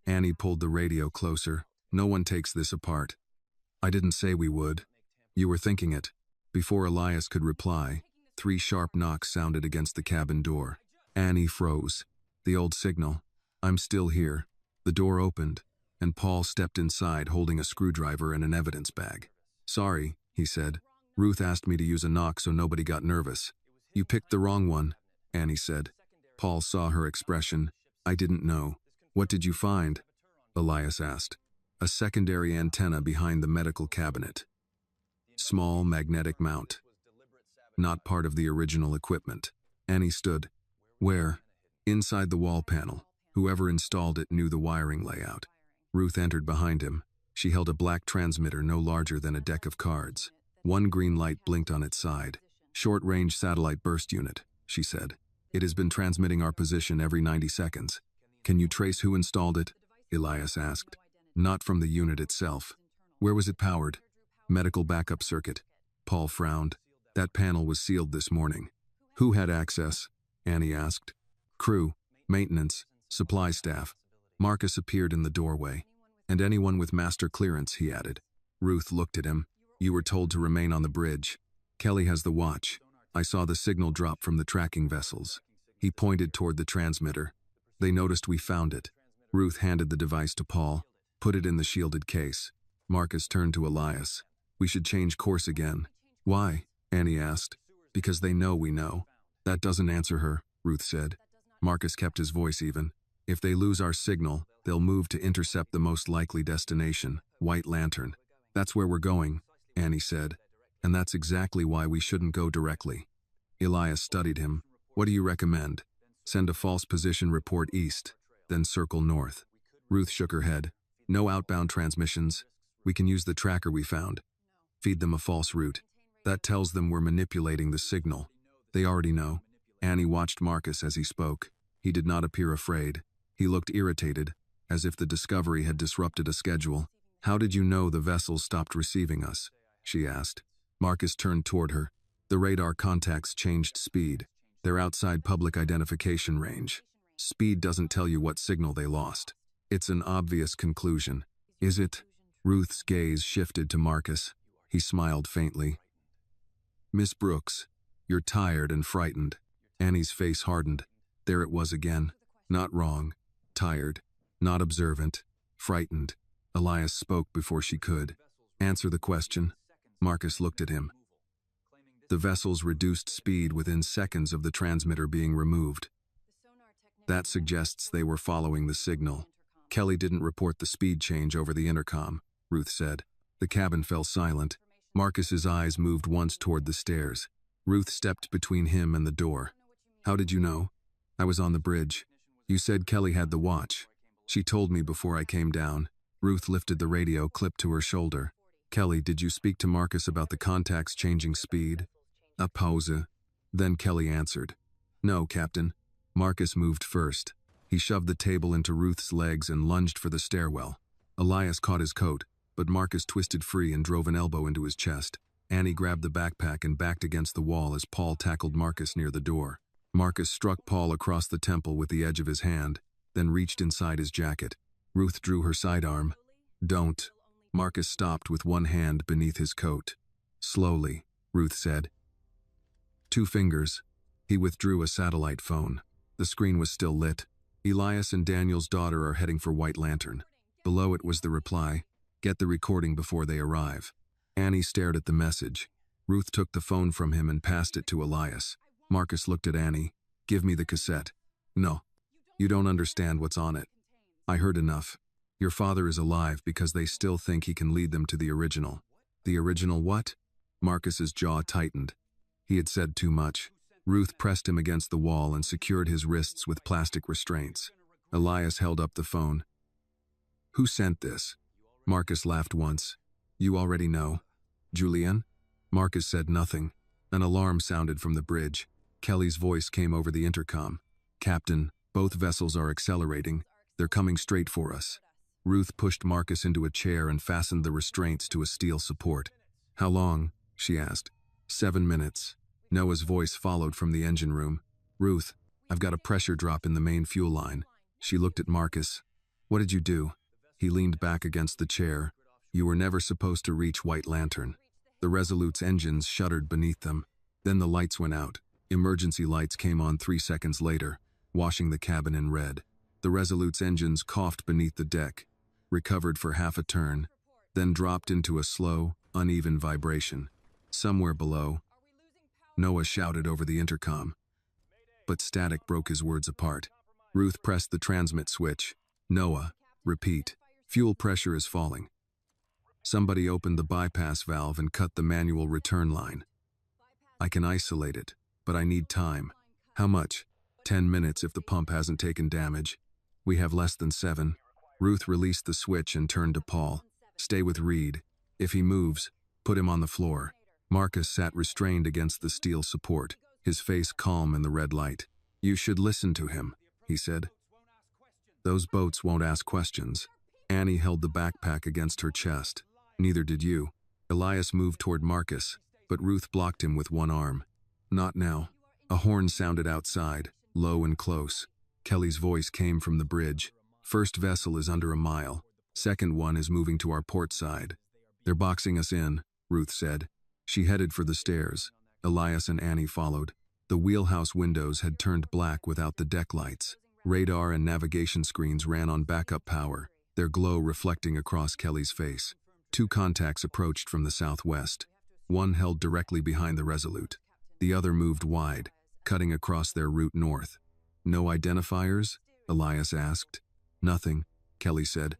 Speaker 1: Annie pulled the radio closer. "No one takes this apart." "I didn't say we would." "You were thinking it." Before Elias could reply, 3 sharp knocks sounded against the cabin door. Annie froze. The old signal. "I'm still here." The door opened, and Paul stepped inside holding a screwdriver and an evidence bag. "Sorry," he said. "Ruth asked me to use a knock so nobody got nervous." "You picked the wrong one," Annie said. Paul saw her expression. "I didn't know." "What did you find?" Elias asked. "A secondary antenna behind the medical cabinet. Small magnetic mount. Not part of the original equipment." Annie stood. "Where?" "Inside the wall panel. Whoever installed it knew the wiring layout." Ruth entered behind him. She held a black transmitter no larger than a deck of cards. One green light blinked on its side. "Short-range satellite burst unit," she said. "It has been transmitting our position every 90 seconds. "Can you trace who installed it?" Elias asked. "Not from the unit itself." "Where was it powered?" "Medical backup circuit." Paul frowned. "That panel was sealed this morning." "Who had access?" Annie asked. "Crew, maintenance, supply staff." Marcus appeared in the doorway. "And anyone with master clearance," he added. Ruth looked at him. "You were told to remain on the bridge. Kelly has the watch. I saw the signal drop from the tracking vessels." He pointed toward the transmitter. "They noticed we found it." Ruth handed the device to Paul. "Put it in the shielded case." Marcus turned to Elias. "We should change course again." "Why?" Annie asked. "Because they know we know." "That doesn't answer her," Ruth said. Marcus kept his voice even. "If they lose our signal, they'll move to intercept the most likely destination, White Lantern." "That's where we're going," Annie said. "And that's exactly why we shouldn't go directly." Elias studied him. "What do you recommend?" "Send a false position report east, then circle north." Ruth shook her head. "No outbound transmissions. We can use the tracker we found. Feed them a false route. That tells them we're manipulating the signal. They already know." Annie watched Marcus as he spoke. He did not appear afraid. He looked irritated, as if the discovery had disrupted a schedule. "How did you know the vessels stopped receiving us?" she asked. Marcus turned toward her. "The radar contacts changed speed. They're outside public identification range. Speed doesn't tell you what signal they lost. It's an obvious conclusion." "Is it?" Ruth's gaze shifted to Marcus. He smiled faintly. "Miss Brooks, you're tired and frightened." Annie's face hardened. There it was again. Not wrong. Tired. Not observant. Frightened. Elias spoke before she could. "Answer the question." Marcus looked at him. "The vessels reduced speed within seconds of the transmitter being removed. That suggests they were following the signal. Kelly didn't report the speed change over the intercom," Ruth said. The cabin fell silent. Marcus's eyes moved once toward the stairs. Ruth stepped between him and the door. "How did you know?" "I was on the bridge. You said Kelly had the watch. She told me before I came down. Ruth lifted the radio clip to her shoulder. Kelly, did you speak to Marcus about the contacts changing speed? A pause. Then Kelly answered. No, Captain. Marcus moved first. He shoved the table into Ruth's legs and lunged for the stairwell. Elias caught his coat, but Marcus twisted free and drove an elbow into his chest. Annie grabbed the backpack and backed against the wall as Paul tackled Marcus near the door. Marcus struck Paul across the temple with the edge of his hand, then reached inside his jacket. Ruth drew her sidearm. Don't. Marcus stopped with one hand beneath his coat. Slowly, Ruth said. 2 fingers. He withdrew a satellite phone. The screen was still lit. Elias and Daniel's daughter are heading for White Lantern. Below it was the reply. Get the recording before they arrive. Annie stared at the message. Ruth took the phone from him and passed it to Elias. Marcus looked at Annie. Give me the cassette. No. You don't understand what's on it. I heard enough. Your father is alive because they still think he can lead them to the original. The original what? Marcus's jaw tightened. He had said too much. Ruth pressed him against the wall and secured his wrists with plastic restraints. Elias held up the phone. Who sent this? Marcus laughed once. You already know. Julian? Marcus said nothing. An alarm sounded from the bridge. Kelly's voice came over the intercom. Captain, both vessels are accelerating. They're coming straight for us. Ruth pushed Marcus into a chair and fastened the restraints to a steel support. How long? She asked. 7 minutes. Noah's voice followed from the engine room. Ruth, I've got a pressure drop in the main fuel line. She looked at Marcus. What did you do? He leaned back against the chair. You were never supposed to reach White Lantern. The Resolute's engines shuddered beneath them. Then the lights went out. Emergency lights came on 3 seconds later, washing the cabin in red. The Resolute's engines coughed beneath the deck, recovered for half a turn, then dropped into a slow, uneven vibration. Somewhere below, Noah shouted over the intercom. But static broke his words apart. Ruth pressed the transmit switch. Noah, repeat. Fuel pressure is falling. Somebody opened the bypass valve and cut the manual return line. I can isolate it, but I need time. How much? 10 minutes if the pump hasn't taken damage. We have less than 7. Ruth released the switch and turned to Paul. Stay with Reed. If he moves, put him on the floor. Marcus sat restrained against the steel support, his face calm in the red light. You should listen to him, he said. Those boats won't ask questions. Annie held the backpack against her chest. Neither did you. Elias moved toward Marcus, but Ruth blocked him with one arm. Not now. A horn sounded outside, low and close. Kelly's voice came from the bridge. First vessel is under a mile. Second one is moving to our port side. They're boxing us in, Ruth said. She headed for the stairs. Elias and Annie followed. The wheelhouse windows had turned black without the deck lights. Radar and navigation screens ran on backup power, their glow reflecting across Kelly's face. 2 contacts approached from the southwest. One held directly behind the Resolute. The other moved wide, cutting across their route north. No identifiers? Elias asked. Nothing, Kelly said.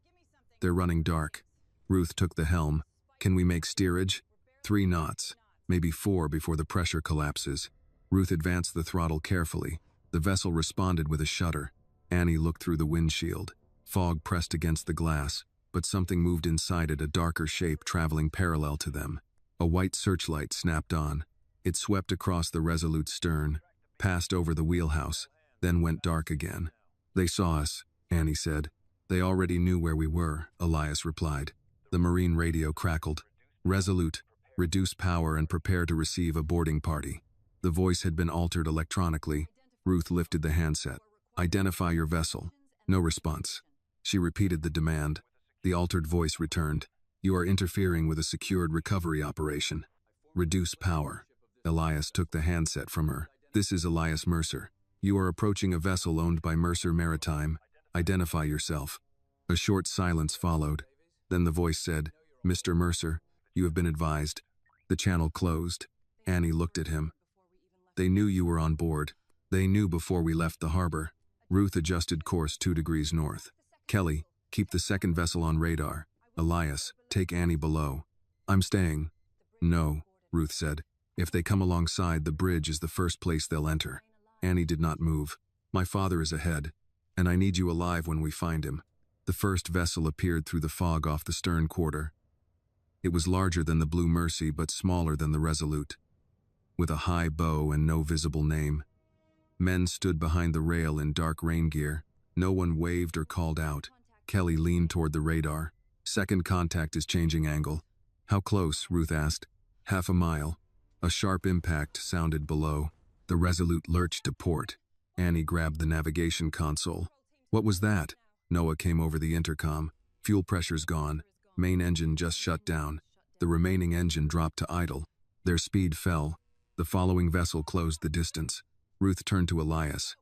Speaker 1: They're running dark. Ruth took the helm. Can we make steerage? 3 knots, maybe 4 before the pressure collapses. Ruth advanced the throttle carefully. The vessel responded with a shudder. Annie looked through the windshield. Fog pressed against the glass, but something moved inside it, a darker shape traveling parallel to them. A white searchlight snapped on. It swept across the Resolute's stern, passed over the wheelhouse, then went dark again. They saw us, Annie said. They already knew where we were, Elias replied. The marine radio crackled. Resolute, reduce power and prepare to receive a boarding party. The voice had been altered electronically. Ruth lifted the handset. Identify your vessel. No response. She repeated the demand. The altered voice returned. You are interfering with a secured recovery operation. Reduce power. Elias took the handset from her. This is Elias Mercer. You are approaching a vessel owned by Mercer Maritime. Identify yourself. A short silence followed. Then the voice said, Mr. Mercer, you have been advised. The channel closed. Annie looked at him. They knew you were on board. They knew before we left the harbor. Ruth adjusted course 2 degrees north. Kelly, keep the second vessel on radar. Elias, take Annie below. I'm staying. No, Ruth said. If they come alongside, the bridge is the first place they'll enter. Annie did not move. My father is ahead, and I need you alive when we find him. The first vessel appeared through the fog off the stern quarter. It was larger than the Blue Mercy but smaller than the Resolute, with a high bow and no visible name. Men stood behind the rail in dark rain gear. No one waved or called out. Kelly leaned toward the radar. Second contact is changing angle. How close? Ruth asked. Half a mile. A sharp impact sounded below. The Resolute lurched to port. Annie grabbed the navigation console. What was that? Noah came over the intercom. Fuel pressure's gone. Main engine just shut down. The remaining engine dropped to idle. Their speed fell. The following vessel closed the distance. Ruth turned to Elias.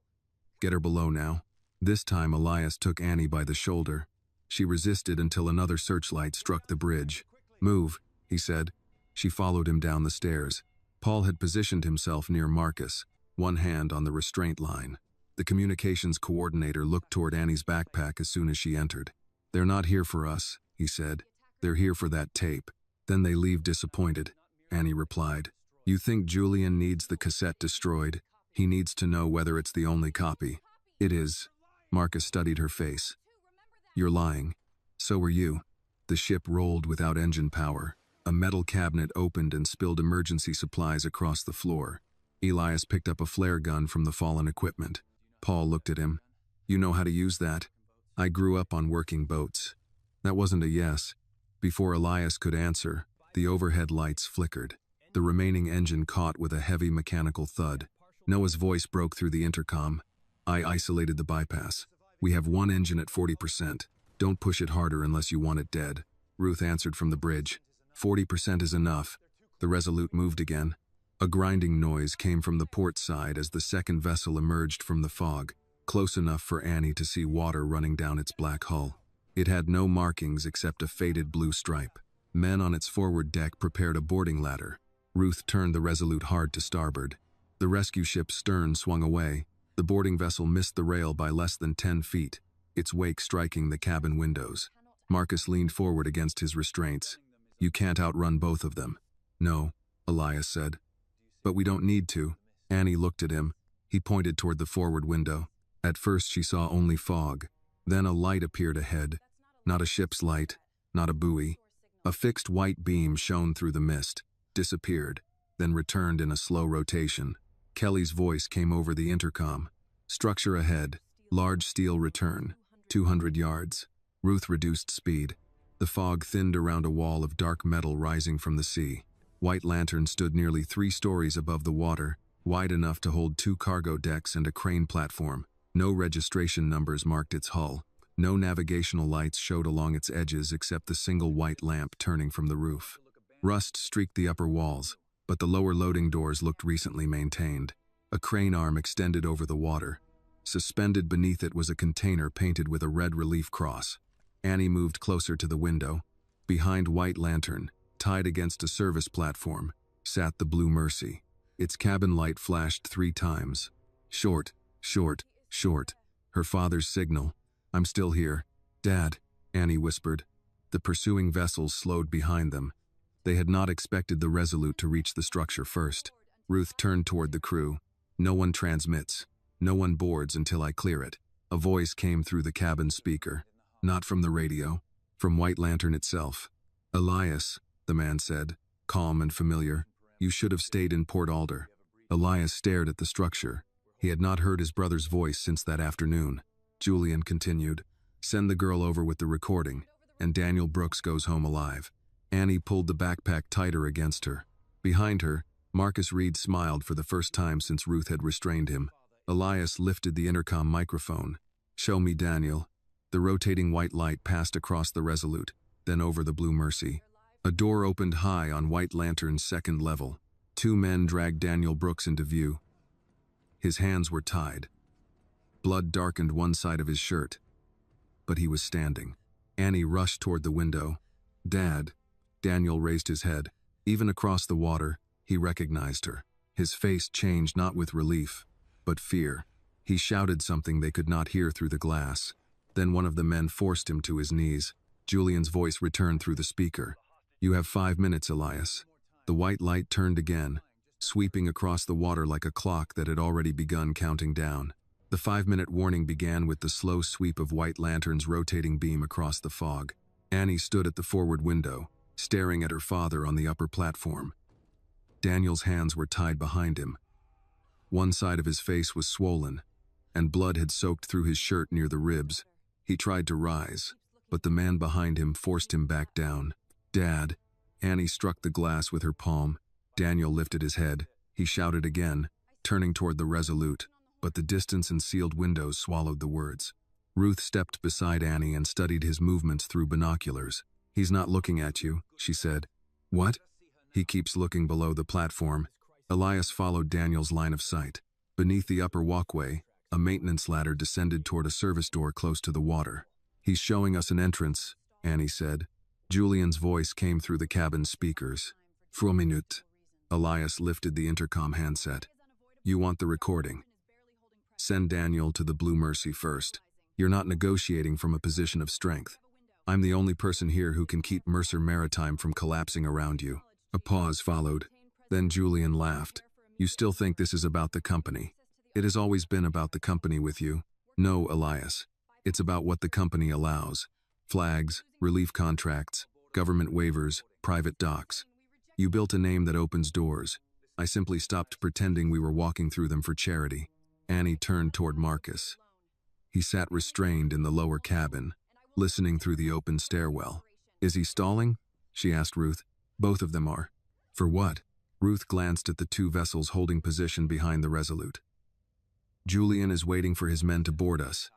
Speaker 1: Get her below now. This time Elias took Annie by the shoulder. She resisted until another searchlight struck the bridge. Move, he said. She followed him down the stairs. Paul had positioned himself near Marcus, one hand on the restraint line. The communications coordinator looked toward Annie's backpack as soon as she entered. They're not here for us, he said. They're here for that tape. Then they leave disappointed, Annie replied. You think Julian needs the cassette destroyed? He needs to know whether it's the only copy. It is. Marcus studied her face. You're lying. So are you. The ship rolled without engine power. A metal cabinet opened and spilled emergency supplies across the floor. Elias picked up a flare gun from the fallen equipment. Paul looked at him. You know how to use that? I grew up on working boats. That wasn't a yes. Before Elias could answer, the overhead lights flickered. The remaining engine caught with a heavy mechanical thud. Noah's voice broke through the intercom. I isolated the bypass. We have one engine at 40%. Don't push it harder unless you want it dead. Ruth answered from the bridge. 40% is enough. The Resolute moved again. A grinding noise came from the port side as the second vessel emerged from the fog, close enough for Annie to see water running down its black hull. It had no markings except a faded blue stripe. Men on its forward deck prepared a boarding ladder. Ruth turned the Resolute hard to starboard. The rescue ship's stern swung away. The boarding vessel missed the rail by less than 10 feet, its wake striking the cabin windows. Marcus leaned forward against his restraints. You can't outrun both of them. No, Elias said. But we don't need to. Annie looked at him. He pointed toward the forward window. At first she saw only fog. Then a light appeared ahead. Not a ship's light, not a buoy. A fixed white beam shone through the mist, disappeared, then returned in a slow rotation. Kelly's voice came over the intercom. Structure ahead. Large steel return. 200 yards. Ruth reduced speed. The fog thinned around a wall of dark metal rising from the sea. White Lantern stood nearly 3 stories above the water, wide enough to hold 2 cargo decks and a crane platform. No registration numbers marked its hull. No navigational lights showed along its edges except the single white lamp turning from the roof. Rust streaked the upper walls, but the lower loading doors looked recently maintained. A crane arm extended over the water. Suspended beneath it was a container painted with a red relief cross. Annie moved closer to the window. Behind White Lantern, tied against a service platform, sat the Blue Mercy. Its cabin light flashed 3 times. Short, short, short. Her father's signal. I'm still here. Dad, Annie whispered. The pursuing vessels slowed behind them. They had not expected the Resolute to reach the structure first. Ruth turned toward the crew. No one transmits. No one boards until I clear it. A voice came through the cabin speaker. Not from the radio. From White Lantern itself. Elias, the man said, calm and familiar. You should have stayed in Port Alder. Elias stared at the structure. He had not heard his brother's voice since that afternoon. Julian continued. Send the girl over with the recording, and Daniel Brooks goes home alive. Annie pulled the backpack tighter against her. Behind her, Marcus Reed smiled for the first time since Ruth had restrained him. Elias lifted the intercom microphone. Show me Daniel. The rotating white light passed across the Resolute, then over the Blue Mercy. A door opened high on White Lantern's second level. 2 men dragged Daniel Brooks into view. His hands were tied. Blood darkened one side of his shirt. But he was standing. Annie rushed toward the window. Dad. Daniel raised his head. Even across the water, he recognized her. His face changed not with relief, but fear. He shouted something they could not hear through the glass. Then one of the men forced him to his knees. Julian's voice returned through the speaker. You have 5 minutes, Elias. The white light turned again, sweeping across the water like a clock that had already begun counting down. The 5-minute warning began with the slow sweep of White Lantern's rotating beam across the fog. Annie stood at the forward window, staring at her father on the upper platform. Daniel's hands were tied behind him. One side of his face was swollen, and blood had soaked through his shirt near the ribs. He tried to rise, but the man behind him forced him back down. "Dad." Annie struck the glass with her palm. Daniel lifted his head. He shouted again, turning toward the Resolute, but the distance and sealed windows swallowed the words. Ruth stepped beside Annie and studied his movements through binoculars. "He's not looking at you," she said. "What?" "He keeps looking below the platform." Elias followed Daniel's line of sight. Beneath the upper walkway, a maintenance ladder descended toward a service door close to the water. "He's showing us an entrance," Annie said. Julian's voice came through the cabin speakers. "For a minute." Elias lifted the intercom handset. "You want the recording? Send Daniel to the Blue Mercy first. You're not negotiating from a position of strength. I'm the only person here who can keep Mercer Maritime from collapsing around you." A pause followed. Then Julian laughed. "You still think this is about the company? It has always been about the company with you." "No, Elias. It's about what the company allows. Flags, relief contracts, government waivers, private docks. You built a name that opens doors. I simply stopped pretending we were walking through them for charity." Annie turned toward Marcus. He sat restrained in the lower cabin, listening through the open stairwell. "Is he stalling?" she asked Ruth. "Both of them are." "For what?" Ruth glanced at the two vessels holding position behind the Resolute. "Julian is waiting for his men to board us.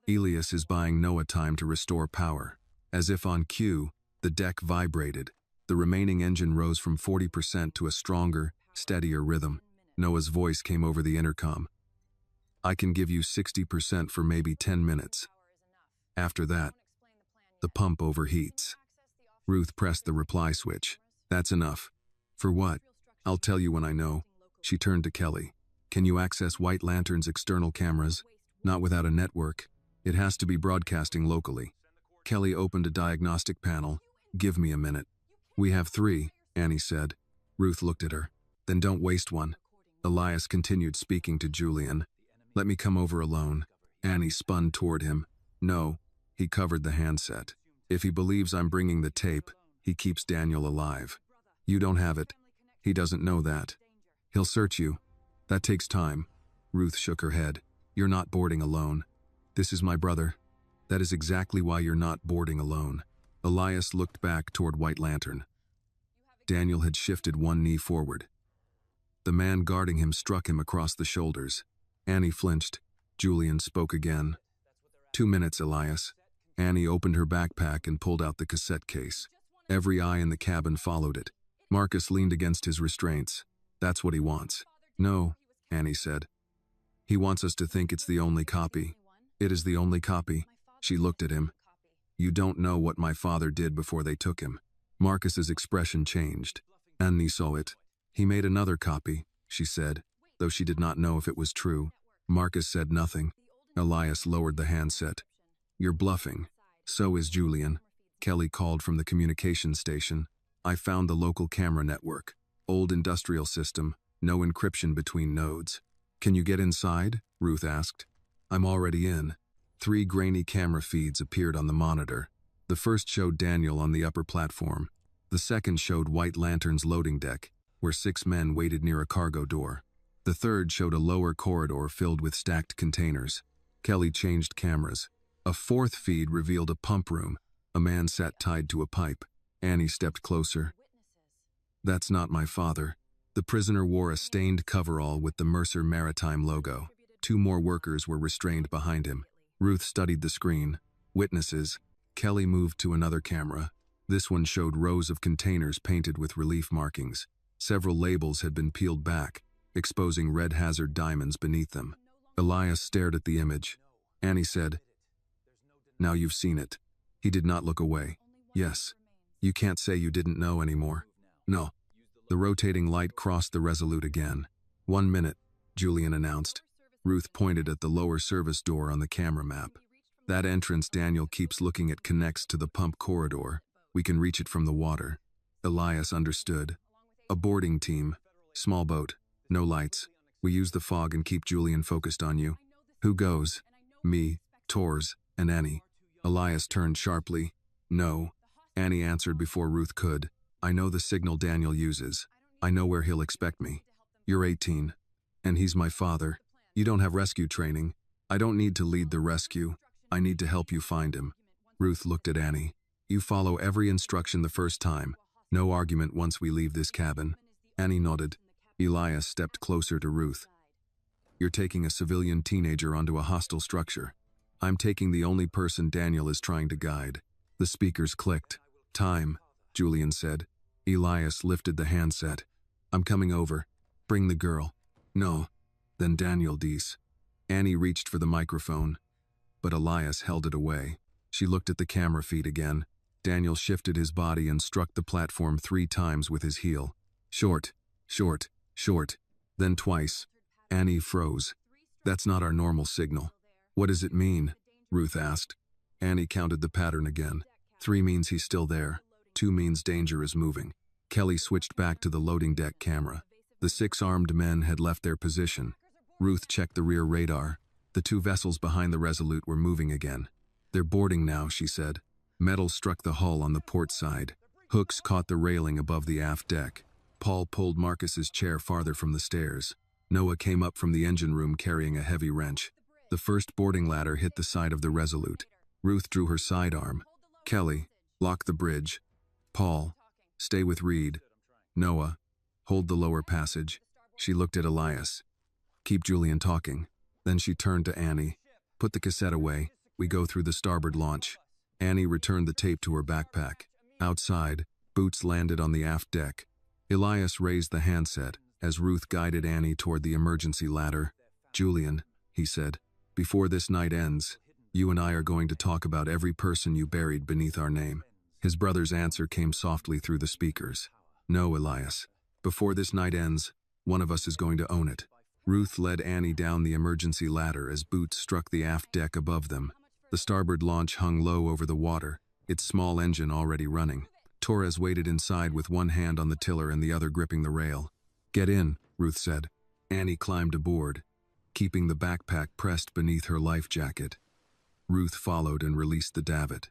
Speaker 1: Elias is buying Noah time to restore power." As if on cue, the deck vibrated. The remaining engine rose from 40% to a stronger, steadier rhythm. Noah's voice came over the intercom. "I can give you 60% for maybe 10 minutes. After that, the pump overheats." Ruth pressed the reply switch. "That's enough." "For what?" "I'll tell you when I know." She turned to Kelly. "Can you access White Lantern's external cameras?" "Not without a network. It has to be broadcasting locally." Kelly opened a diagnostic panel. "Give me a minute." "We have 3, Annie said. Ruth looked at her. "Then don't waste one." Elias continued speaking to Julian. "Let me come over alone." Annie spun toward him. "No." He covered the handset. "If he believes I'm bringing the tape, he keeps Daniel alive. You don't have it. He doesn't know that. He'll search you. That takes time." Ruth shook her head. "You're not boarding alone. This is my brother. That is exactly why you're not boarding alone." Elias looked back toward White Lantern. Daniel had shifted one knee forward. The man guarding him struck him across the shoulders. Annie flinched. Julian spoke again. 2 minutes, Elias." Annie opened her backpack and pulled out the cassette case. Every eye in the cabin followed it. Marcus leaned against his restraints. "That's what he wants." "No," Annie said. "He wants us to think it's the only copy." "It is the only copy." She looked at him. "You don't know what my father did before they took him." Marcus's expression changed. Annie saw it. "He made another copy," she said, though she did not know if it was true. Marcus said nothing. Elias lowered the handset. "You're bluffing." "So is Julian." Kelly called from the communications station. "I found the local camera network. Old industrial system, no encryption between nodes." "Can you get inside?" Ruth asked. "I'm already in." 3 grainy camera feeds appeared on the monitor. The first showed Daniel on the upper platform. The second showed White Lantern's loading deck, where 6 men waited near a cargo door. The third showed a lower corridor filled with stacked containers. Kelly changed cameras. A fourth feed revealed a pump room. A man sat tied to a pipe. Annie stepped closer. "That's not my father." The prisoner wore a stained coverall with the Mercer Maritime logo. 2 more workers were restrained behind him. Ruth studied the screen. "Witnesses." Kelly moved to another camera. This one showed rows of containers painted with relief markings. Several labels had been peeled back, exposing red hazard diamonds beneath them. Elias stared at the image. Annie said, "Now you've seen it." He did not look away. "Yes. You can't say you didn't know anymore." "No." The rotating light crossed the Resolute again. 1 minute, Julian announced. Ruth pointed at the lower service door on the camera map. "That entrance Daniel keeps looking at connects to the pump corridor. We can reach it from the water." Elias understood. "A boarding team. Small boat. No lights. We use the fog and keep Julian focused on you." Who goes? Me, Tors, and Annie. Elias turned sharply. No. Annie answered before Ruth could. I know the signal Daniel uses. I know where he'll expect me. You're 18. And he's my father. You don't have rescue training. I don't need to lead the rescue. I need to help you find him. Ruth looked at Annie. You follow every instruction the first time. No argument once we leave this cabin. Annie nodded. Elias stepped closer to Ruth. You're taking a civilian teenager onto a hostile structure. I'm taking the only person Daniel is trying to guide. The speakers clicked. Time, Julian said. Elias lifted the handset. I'm coming over. Bring the girl. No. Then Daniel Deese. Annie reached for the microphone, but Elias held it away. She looked at the camera feed again. Daniel shifted his body and struck the platform 3 times with his heel. Short, short, short. Then twice. Annie froze. That's not our normal signal. What does it mean? Ruth asked. Annie counted the pattern again. 3 means he's still there. 2 means danger is moving. Kelly switched back to the loading deck camera. The 6 armed men had left their position. Ruth checked the rear radar. The 2 vessels behind the Resolute were moving again. They're boarding now, she said. Metal struck the hull on the port side. Hooks caught the railing above the aft deck. Paul pulled Marcus's chair farther from the stairs. Noah came up from the engine room carrying a heavy wrench. The first boarding ladder hit the side of the Resolute. Ruth drew her sidearm. Kelly, lock the bridge. Paul, stay with Reed. Noah, hold the lower passage. She looked at Elias. Keep Julian talking. Then she turned to Annie. Put the cassette away. We go through the starboard launch. Annie returned the tape to her backpack. Outside, boots landed on the aft deck. Elias raised the handset as Ruth guided Annie toward the emergency ladder. Julian, he said, before this night ends, you and I are going to talk about every person you buried beneath our name. His brother's answer came softly through the speakers. No, Elias. Before this night ends, one of us is going to own it. Ruth led Annie down the emergency ladder as boots struck the aft deck above them. The starboard launch hung low over the water, its small engine already running. Torres waited inside with one hand on the tiller and the other gripping the rail. Get in, Ruth said. Annie climbed aboard, keeping the backpack pressed beneath her life jacket. Ruth followed and released the davit.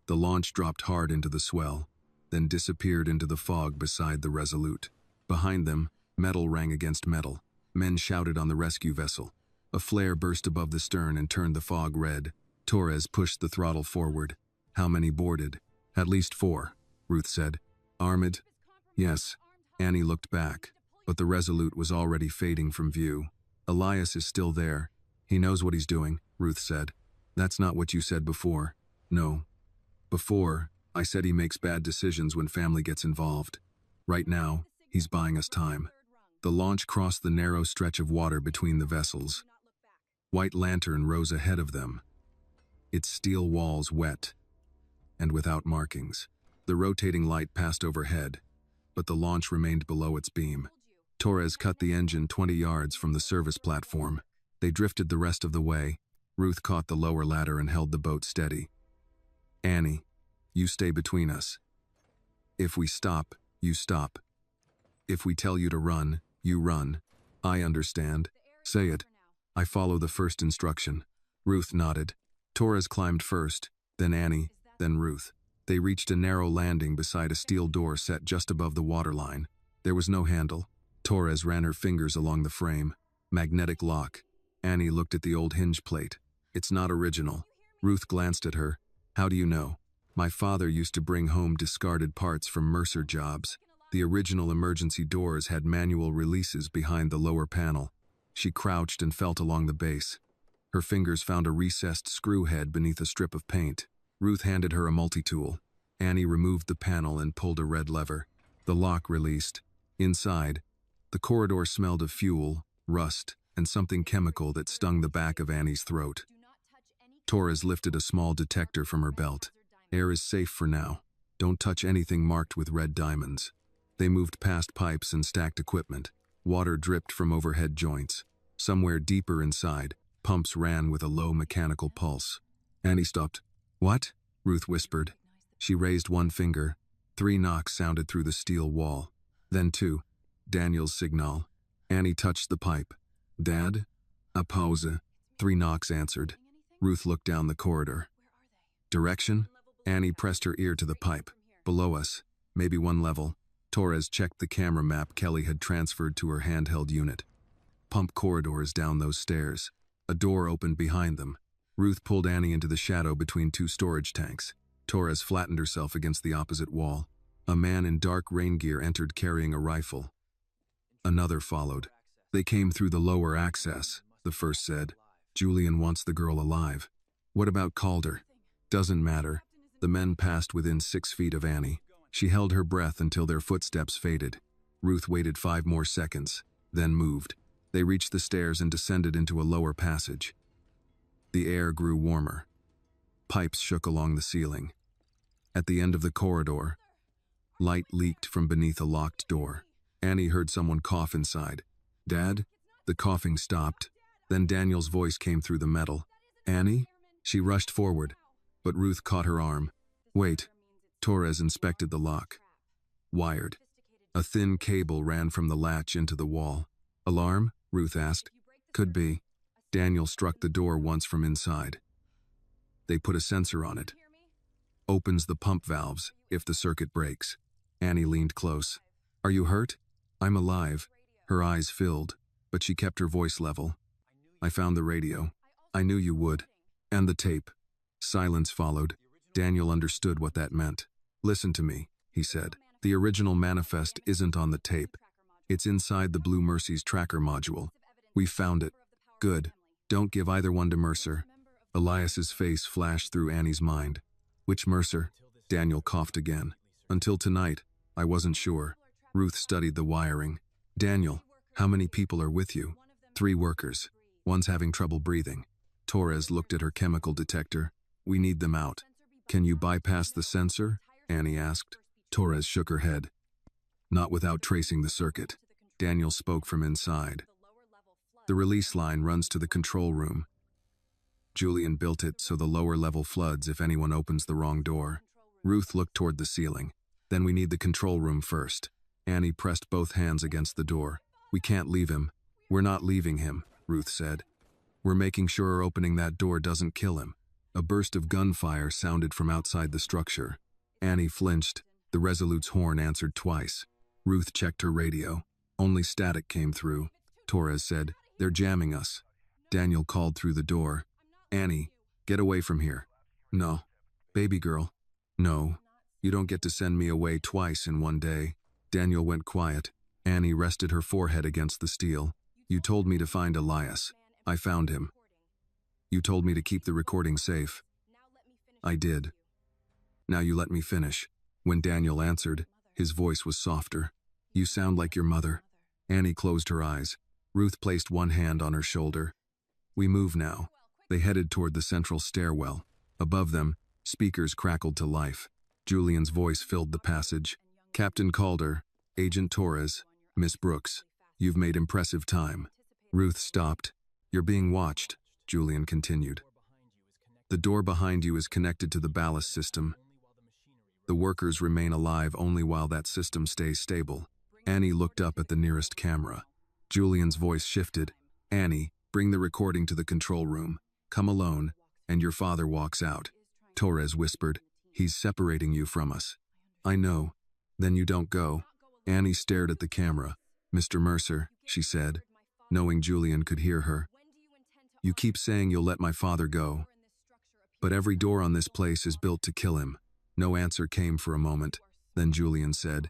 Speaker 1: The launch dropped hard into the swell, then disappeared into the fog beside the Resolute. Behind them, metal rang against metal. Men shouted on the rescue vessel. A flare burst above the stern and turned the fog red. Torres pushed the throttle forward. How many boarded? At least 4, Ruth said. Armed? Yes. Annie looked back, but the Resolute was already fading from view. Elias is still there. He knows what he's doing, Ruth said. That's not what you said before. No. Before, I said he makes bad decisions when family gets involved. Right now, he's buying us time. The launch crossed the narrow stretch of water between the vessels. White Lantern rose ahead of them, its steel walls wet and without markings. The rotating light passed overhead, but the launch remained below its beam. Torres cut the engine 20 yards from the service platform. They drifted the rest of the way. Ruth caught the lower ladder and held the boat steady. Annie, you stay between us. If we stop, you stop. If we tell you to run, you run. I understand. Say it. I follow the first instruction. Ruth nodded. Torres climbed first, then Annie, then Ruth. They reached a narrow landing beside a steel door set just above the waterline. There was no handle. Torres ran her fingers along the frame. Magnetic lock. Annie looked at the old hinge plate. It's not original. Ruth glanced at her. How do you know? My father used to bring home discarded parts from Mercer jobs. The original emergency doors had manual releases behind the lower panel. She crouched and felt along the base. Her fingers found a recessed screw head beneath a strip of paint. Ruth handed her a multi-tool. Annie removed the panel and pulled a red lever. The lock released. Inside, the corridor smelled of fuel, rust, and something chemical that stung the back of Annie's throat. Torres lifted a small detector from her belt. Air is safe for now. Don't touch anything marked with red diamonds. They moved past pipes and stacked equipment. Water dripped from overhead joints. Somewhere deeper inside, pumps ran with a low mechanical pulse. Annie stopped. What? Ruth whispered. She raised one finger. 3 knocks sounded through the steel wall. Then 2. Daniel's signal. Annie touched the pipe. Dad? A pause. 3 knocks answered. Ruth looked down the corridor. Direction? Annie pressed her ear to the pipe. Below us, maybe 1 level. Torres checked the camera map Kelly had transferred to her handheld unit. Pump corridors down those stairs. A door opened behind them. Ruth pulled Annie into the shadow between 2 storage tanks. Torres flattened herself against the opposite wall. A man in dark rain gear entered carrying a rifle. Another followed. They came through the lower access, the first said. Julian wants the girl alive. What about Calder? Doesn't matter. The men passed within 6 feet of Annie. She held her breath until their footsteps faded. Ruth waited 5 more seconds, then moved. They reached the stairs and descended into a lower passage. The air grew warmer. Pipes shook along the ceiling. At the end of the corridor, light leaked from beneath a locked door. Annie heard someone cough inside. Dad? The coughing stopped. Then Daniel's voice came through the metal. Annie? She rushed forward, but Ruth caught her arm. Wait. Torres inspected the lock. Wired. A thin cable ran from the latch into the wall. Alarm? Ruth asked. Could be. Daniel struck the door once from inside. They put a sensor on it. Opens the pump valves if the circuit breaks. Annie leaned close. Are you hurt? I'm alive. Her eyes filled, but she kept her voice level. I found the radio. I knew you would. And the tape. Silence followed. Daniel understood what that meant. Listen to me, he said. The original manifest isn't on the tape. It's inside the Blue Mercy's tracker module. We found it. Good. Don't give either one to Mercer. Elias's face flashed through Annie's mind. Which Mercer? Daniel coughed again. Until tonight, I wasn't sure. Ruth studied the wiring. Daniel, how many people are with you? 3 workers. One's having trouble breathing. Torres looked at her chemical detector. We need them out. Can you bypass the sensor? Annie asked. Torres shook her head. Not without tracing the circuit. Daniel spoke from inside. The release line runs to the control room. Julian built it so the lower level floods if anyone opens the wrong door. Ruth looked toward the ceiling. Then we need the control room first. Annie pressed both hands against the door. We can't leave him. We're not leaving him, Ruth said. We're making sure opening that door doesn't kill him. A burst of gunfire sounded from outside the structure. Annie flinched. The Resolute's horn answered twice. Ruth checked her radio. Only static came through. Torres said, They're jamming us. Daniel called through the door. Annie, get away from here. No. Baby girl. No. You don't get to send me away twice in one day. Daniel went quiet. Annie rested her forehead against the steel. You told me to find Elias. I found him. You told me to keep the recording safe. I did. Now you let me finish. When Daniel answered, his voice was softer. You sound like your mother. Annie closed her eyes. Ruth placed one hand on her shoulder. We move now. They headed toward the central stairwell. Above them, speakers crackled to life. Julian's voice filled the passage. Captain Calder, Agent Torres, Miss Brooks, you've made impressive time. Ruth stopped. You're being watched, Julian continued. The door behind you is connected to the ballast system. The workers remain alive only while that system stays stable. Annie looked up at the nearest camera. Julian's voice shifted. Annie, bring the recording to the control room. Come alone, and your father walks out. Torres whispered, He's separating you from us. I know. Then you don't go. Annie stared at the camera. Mr. Mercer, she said, knowing Julian could hear her. You keep saying you'll let my father go. But every door on this place is built to kill him. No answer came for a moment. Then Julian said,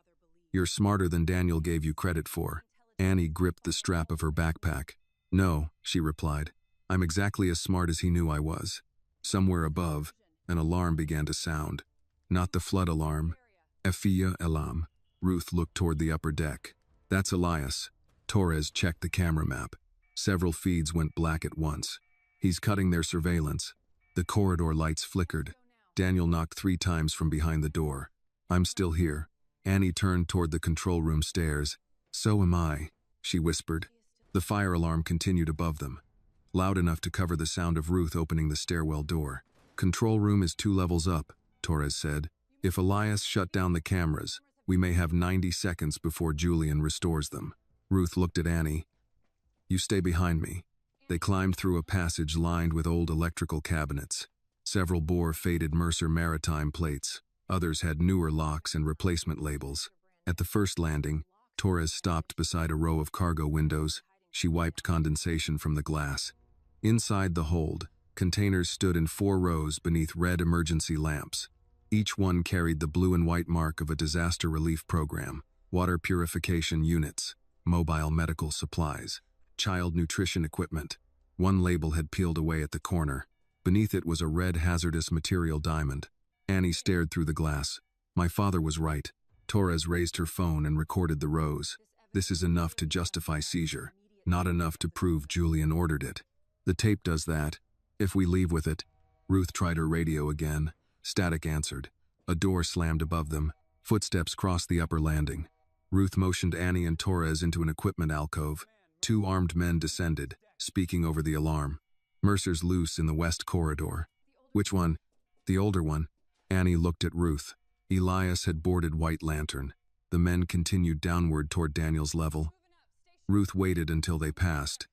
Speaker 1: You're smarter than Daniel gave you credit for. Annie gripped the strap of her backpack. No, she replied. I'm exactly as smart as he knew I was. Somewhere above, an alarm began to sound. Not the flood alarm. Effia Elam. Ruth looked toward the upper deck. That's Elias. Torres checked the camera map. Several feeds went black at once. He's cutting their surveillance. The corridor lights flickered. Daniel knocked 3 times from behind the door. I'm still here. Annie turned toward the control room stairs. So am I, she whispered. The fire alarm continued above them, loud enough to cover the sound of Ruth opening the stairwell door. Control room is 2 levels up, Torres said. If Elias shut down the cameras, we may have 90 seconds before Julian restores them. Ruth looked at Annie. You stay behind me. They climbed through a passage lined with old electrical cabinets. Several bore faded Mercer Maritime plates. Others had newer locks and replacement labels. At the first landing, Torres stopped beside a row of cargo windows. She wiped condensation from the glass. Inside the hold, containers stood in 4 rows beneath red emergency lamps. Each one carried the blue and white mark of a disaster relief program: water purification units, mobile medical supplies, child nutrition equipment. One label had peeled away at the corner. Beneath it was a red hazardous material diamond. Annie stared through the glass. My father was right. Torres raised her phone and recorded the rows. This is enough to justify seizure, not enough to prove Julian ordered it. The tape does that. If we leave with it. Ruth tried her radio again. Static answered. A door slammed above them. Footsteps crossed the upper landing. Ruth motioned Annie and Torres into an equipment alcove. 2 armed men descended, speaking over the alarm. Mercer's loose in the west corridor. Which one? The older one. Annie looked at Ruth. Elias had boarded White Lantern. The men continued downward toward Daniel's level. Ruth waited until they passed,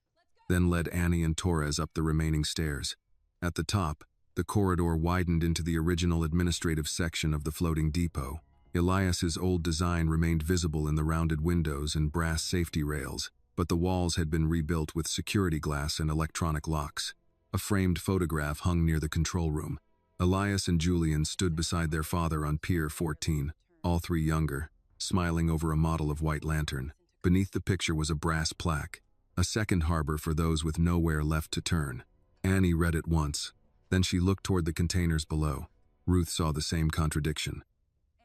Speaker 1: then led Annie and Torres up the remaining stairs. At the top, the corridor widened into the original administrative section of the floating depot. Elias's old design remained visible in the rounded windows and brass safety rails, but the walls had been rebuilt with security glass and electronic locks. A framed photograph hung near the control room. Elias and Julian stood beside their father on Pier 14, all 3 younger, smiling over a model of White Lantern. Beneath the picture was a brass plaque, a second harbor for those with nowhere left to turn. Annie read it once. Then she looked toward the containers below. Ruth saw the same contradiction.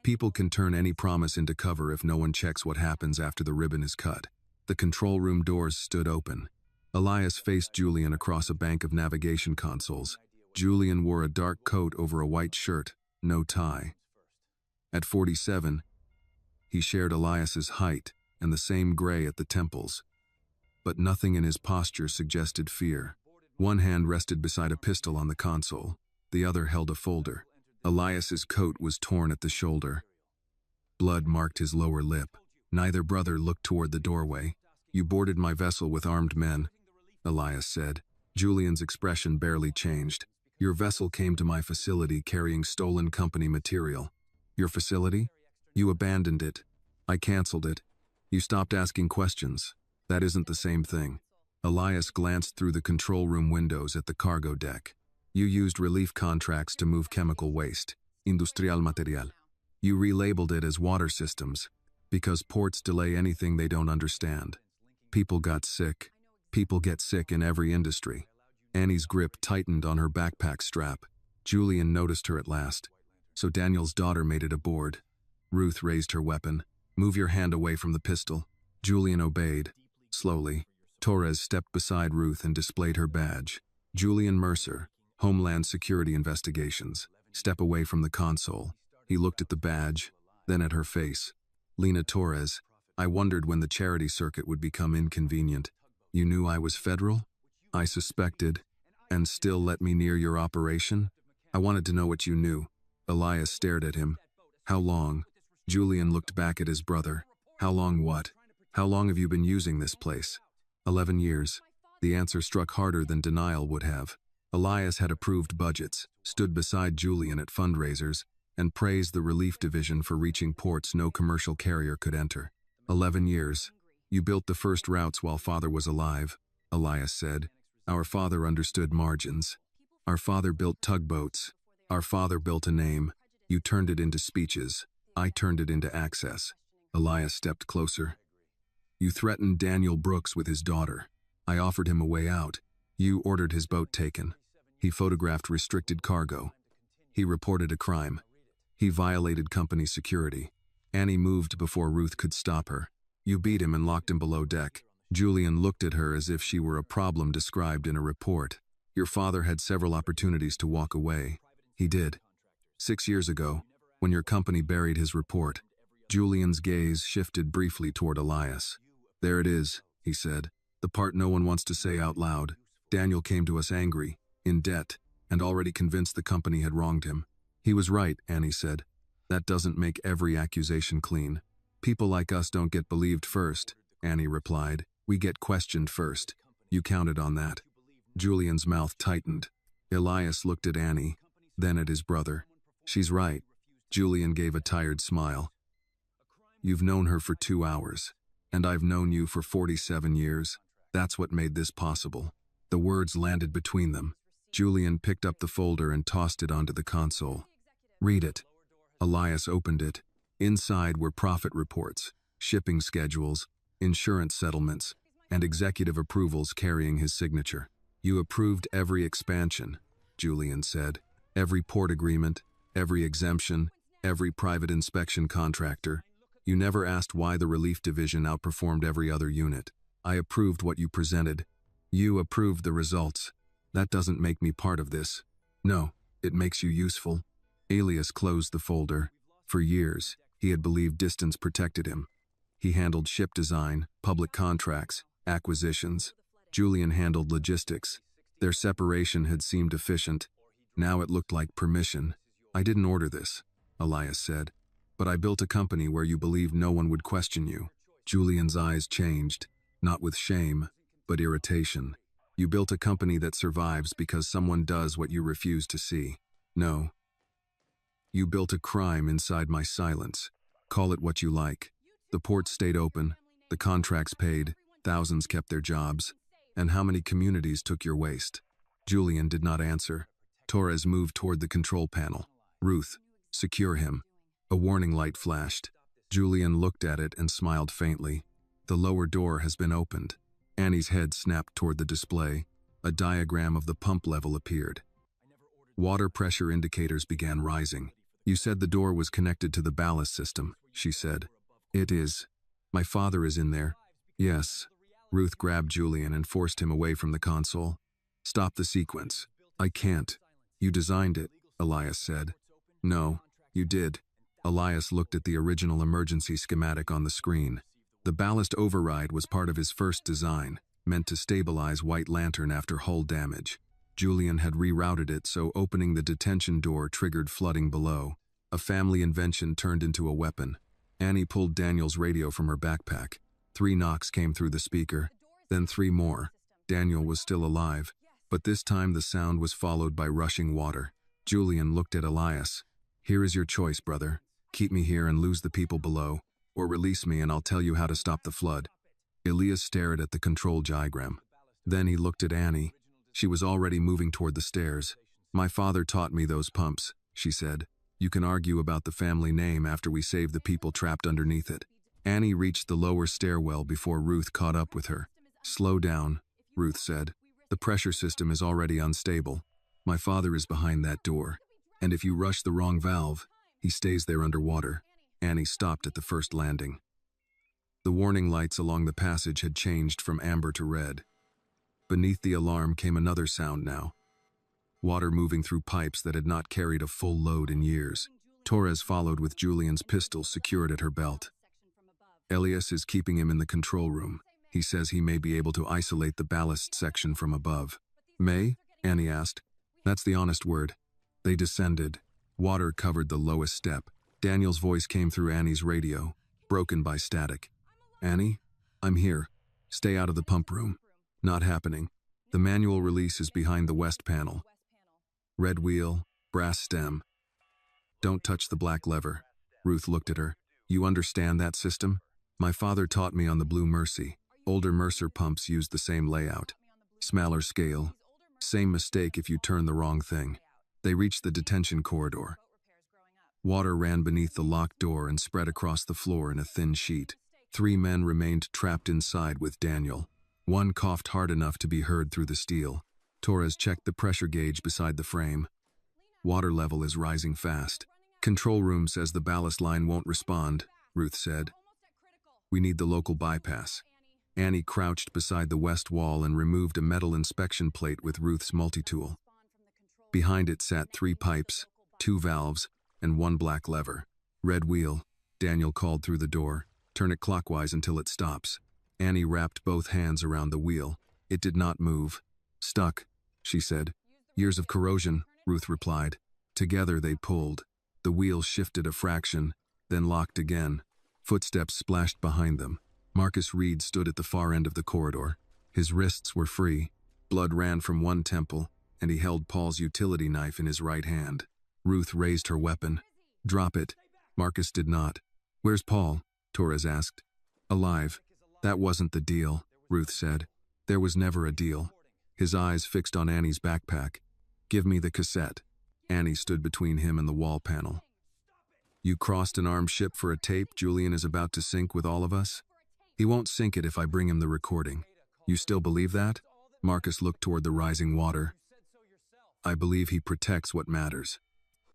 Speaker 1: People can turn any promise into cover if no one checks what happens after the ribbon is cut. The control room doors stood open. Elias faced Julian across a bank of navigation consoles. Julian wore a dark coat over a white shirt, no tie. At 47, he shared Elias's height and the same gray at the temples. But nothing in his posture suggested fear. One hand rested beside a pistol on the console. The other held a folder. Elias's coat was torn at the shoulder. Blood marked his lower lip. Neither brother looked toward the doorway. You boarded my vessel with armed men, Elias said. Julian's expression barely changed. Your vessel came to my facility carrying stolen company material. Your facility? You abandoned it. I canceled it. You stopped asking questions. That isn't the same thing. Elias glanced through the control room windows at the cargo deck. You used relief contracts to move chemical waste, industrial material. You relabeled it as water systems, because ports delay anything they don't understand. People got sick. People get sick in every industry. Annie's grip tightened on her backpack strap. Julian noticed her at last. So Daniel's daughter made it aboard. Ruth raised her weapon. Move your hand away from the pistol. Julian obeyed. Slowly, Torres stepped beside Ruth and displayed her badge. Julian Mercer, Homeland Security Investigations. Step away from the console. He looked at the badge, then at her face. Lena Torres, I wondered when the charity circuit would become inconvenient. You knew I was federal? I suspected, and still let me near your operation? I wanted to know what you knew. Elias stared at him. How long? Julian looked back at his brother. How long what? How long have you been using this place? 11 years. The answer struck harder than denial would have. Elias had approved budgets, stood beside Julian at fundraisers, and praised the relief division for reaching ports no commercial carrier could enter. 11 years. You built the first routes while father was alive, Elias said. Our father understood margins. Our father built tugboats. Our father built a name. You turned it into speeches. I turned it into access. Elias stepped closer. You threatened Daniel Brooks with his daughter. I offered him a way out. You ordered his boat taken. He photographed restricted cargo. He reported a crime. He violated company security. Annie moved before Ruth could stop her. You beat him and locked him below deck. Julian looked at her as if she were a problem described in a report. Your father had several opportunities to walk away. He did. 6 years ago, when your company buried his report, Julian's gaze shifted briefly toward Elias. There it is, he said, the part no one wants to say out loud. Daniel came to us angry, in debt, and already convinced the company had wronged him. He was right, Annie said. That doesn't make every accusation clean. People like us don't get believed first, Annie replied. We get questioned first. You counted on that. Julian's mouth tightened. Elias looked at Annie, then at his brother. She's right. Julian gave a tired smile. You've known her for 2 hours, and I've known you for 47 years. That's what made this possible. The words landed between them. Julian picked up the folder and tossed it onto the console. Read it. Elias opened it. Inside were profit reports, shipping schedules, insurance settlements, and executive approvals carrying his signature. You approved every expansion, Julian said. Every port agreement, every exemption, every private inspection contractor. You never asked why the relief division outperformed every other unit. I approved what you presented. You approved the results. That doesn't make me part of this. No, it makes you useful. Elias closed the folder. For years, he had believed distance protected him. He handled ship design, public contracts, acquisitions. Julian handled logistics. Their separation had seemed efficient. Now it looked like permission. I didn't order this, Elias said. But I built a company where you believed no one would question you. Julian's eyes changed, not with shame, but irritation. You built a company that survives because someone does what you refuse to see. No. You built a crime inside my silence. Call it what you like. The port stayed open, the contracts paid, thousands kept their jobs. And how many communities took your waste? Julian did not answer. Torres moved toward the control panel. Ruth, secure him. A warning light flashed. Julian looked at it and smiled faintly. The lower door has been opened. Annie's head snapped toward the display. A diagram of the pump level appeared. Water pressure indicators began rising. You said the door was connected to the ballast system, she said. It is. My father is in there. Yes. Ruth grabbed Julian and forced him away from the console. Stop the sequence. I can't. You designed it, Elias said. No, you did. Elias looked at the original emergency schematic on the screen. The ballast override was part of his first design, meant to stabilize White Lantern after hull damage. Julian had rerouted it so opening the detention door triggered flooding below. A family invention turned into a weapon. Annie pulled Daniel's radio from her backpack. 3 knocks came through the speaker, then 3 more. Daniel was still alive, but this time the sound was followed by rushing water. Julian looked at Elias. Here is your choice, brother. Keep me here and lose the people below, or release me and I'll tell you how to stop the flood. Elias stared at the control diagram. Then he looked at Annie. She was already moving toward the stairs. My father taught me those pumps, she said. You can argue about the family name after we save the people trapped underneath it. Annie reached the lower stairwell before Ruth caught up with her. Slow down, Ruth said. The pressure system is already unstable. My father is behind that door. And if you rush the wrong valve, he stays there underwater. Annie stopped at the first landing. The warning lights along the passage had changed from amber to red. Beneath the alarm came another sound now. Water moving through pipes that had not carried a full load in years. Torres followed with Julian's pistol secured at her belt. Elias is keeping him in the control room. He says he may be able to isolate the ballast section from above. May? Annie asked. That's the honest word. They descended. Water covered the lowest step. Daniel's voice came through Annie's radio, broken by static. Annie? I'm here. Stay out of the pump room. Not happening. The manual release is behind the west panel. Red wheel, brass stem. Don't touch the black lever. Ruth looked at her. You understand that system? My father taught me on the Blue Mercy. Older Mercer pumps used the same layout. Smaller scale. Same mistake if you turn the wrong thing. They reached the detention corridor. Water ran beneath the locked door and spread across the floor in a thin sheet. 3 men remained trapped inside with Daniel. One coughed hard enough to be heard through the steel. Torres checked the pressure gauge beside the frame. Water level is rising fast. Control room says the ballast line won't respond, Ruth said. We need the local bypass. Annie crouched beside the west wall and removed a metal inspection plate with Ruth's multi-tool. Behind it sat 3 pipes, 2 valves, and 1 black lever. Red wheel, Daniel called through the door. Turn it clockwise until it stops. Annie wrapped both hands around the wheel. It did not move. Stuck, she said. Years of corrosion, Ruth replied. Together they pulled. The wheel shifted a fraction, then locked again. Footsteps splashed behind them. Marcus Reed stood at the far end of the corridor. His wrists were free. Blood ran from one temple, and he held Paul's utility knife in his right hand. Ruth raised her weapon. "Drop it." Marcus did not. "Where's Paul?" Torres asked. "Alive." "That wasn't the deal," Ruth said. "There was never a deal." His eyes fixed on Annie's backpack. "Give me the cassette." Annie stood between him and the wall panel. "You crossed an armed ship for a tape Julian is about to sink with all of us? He won't sink it if I bring him the recording. You still believe that?" Marcus looked toward the rising water. "I believe he protects what matters."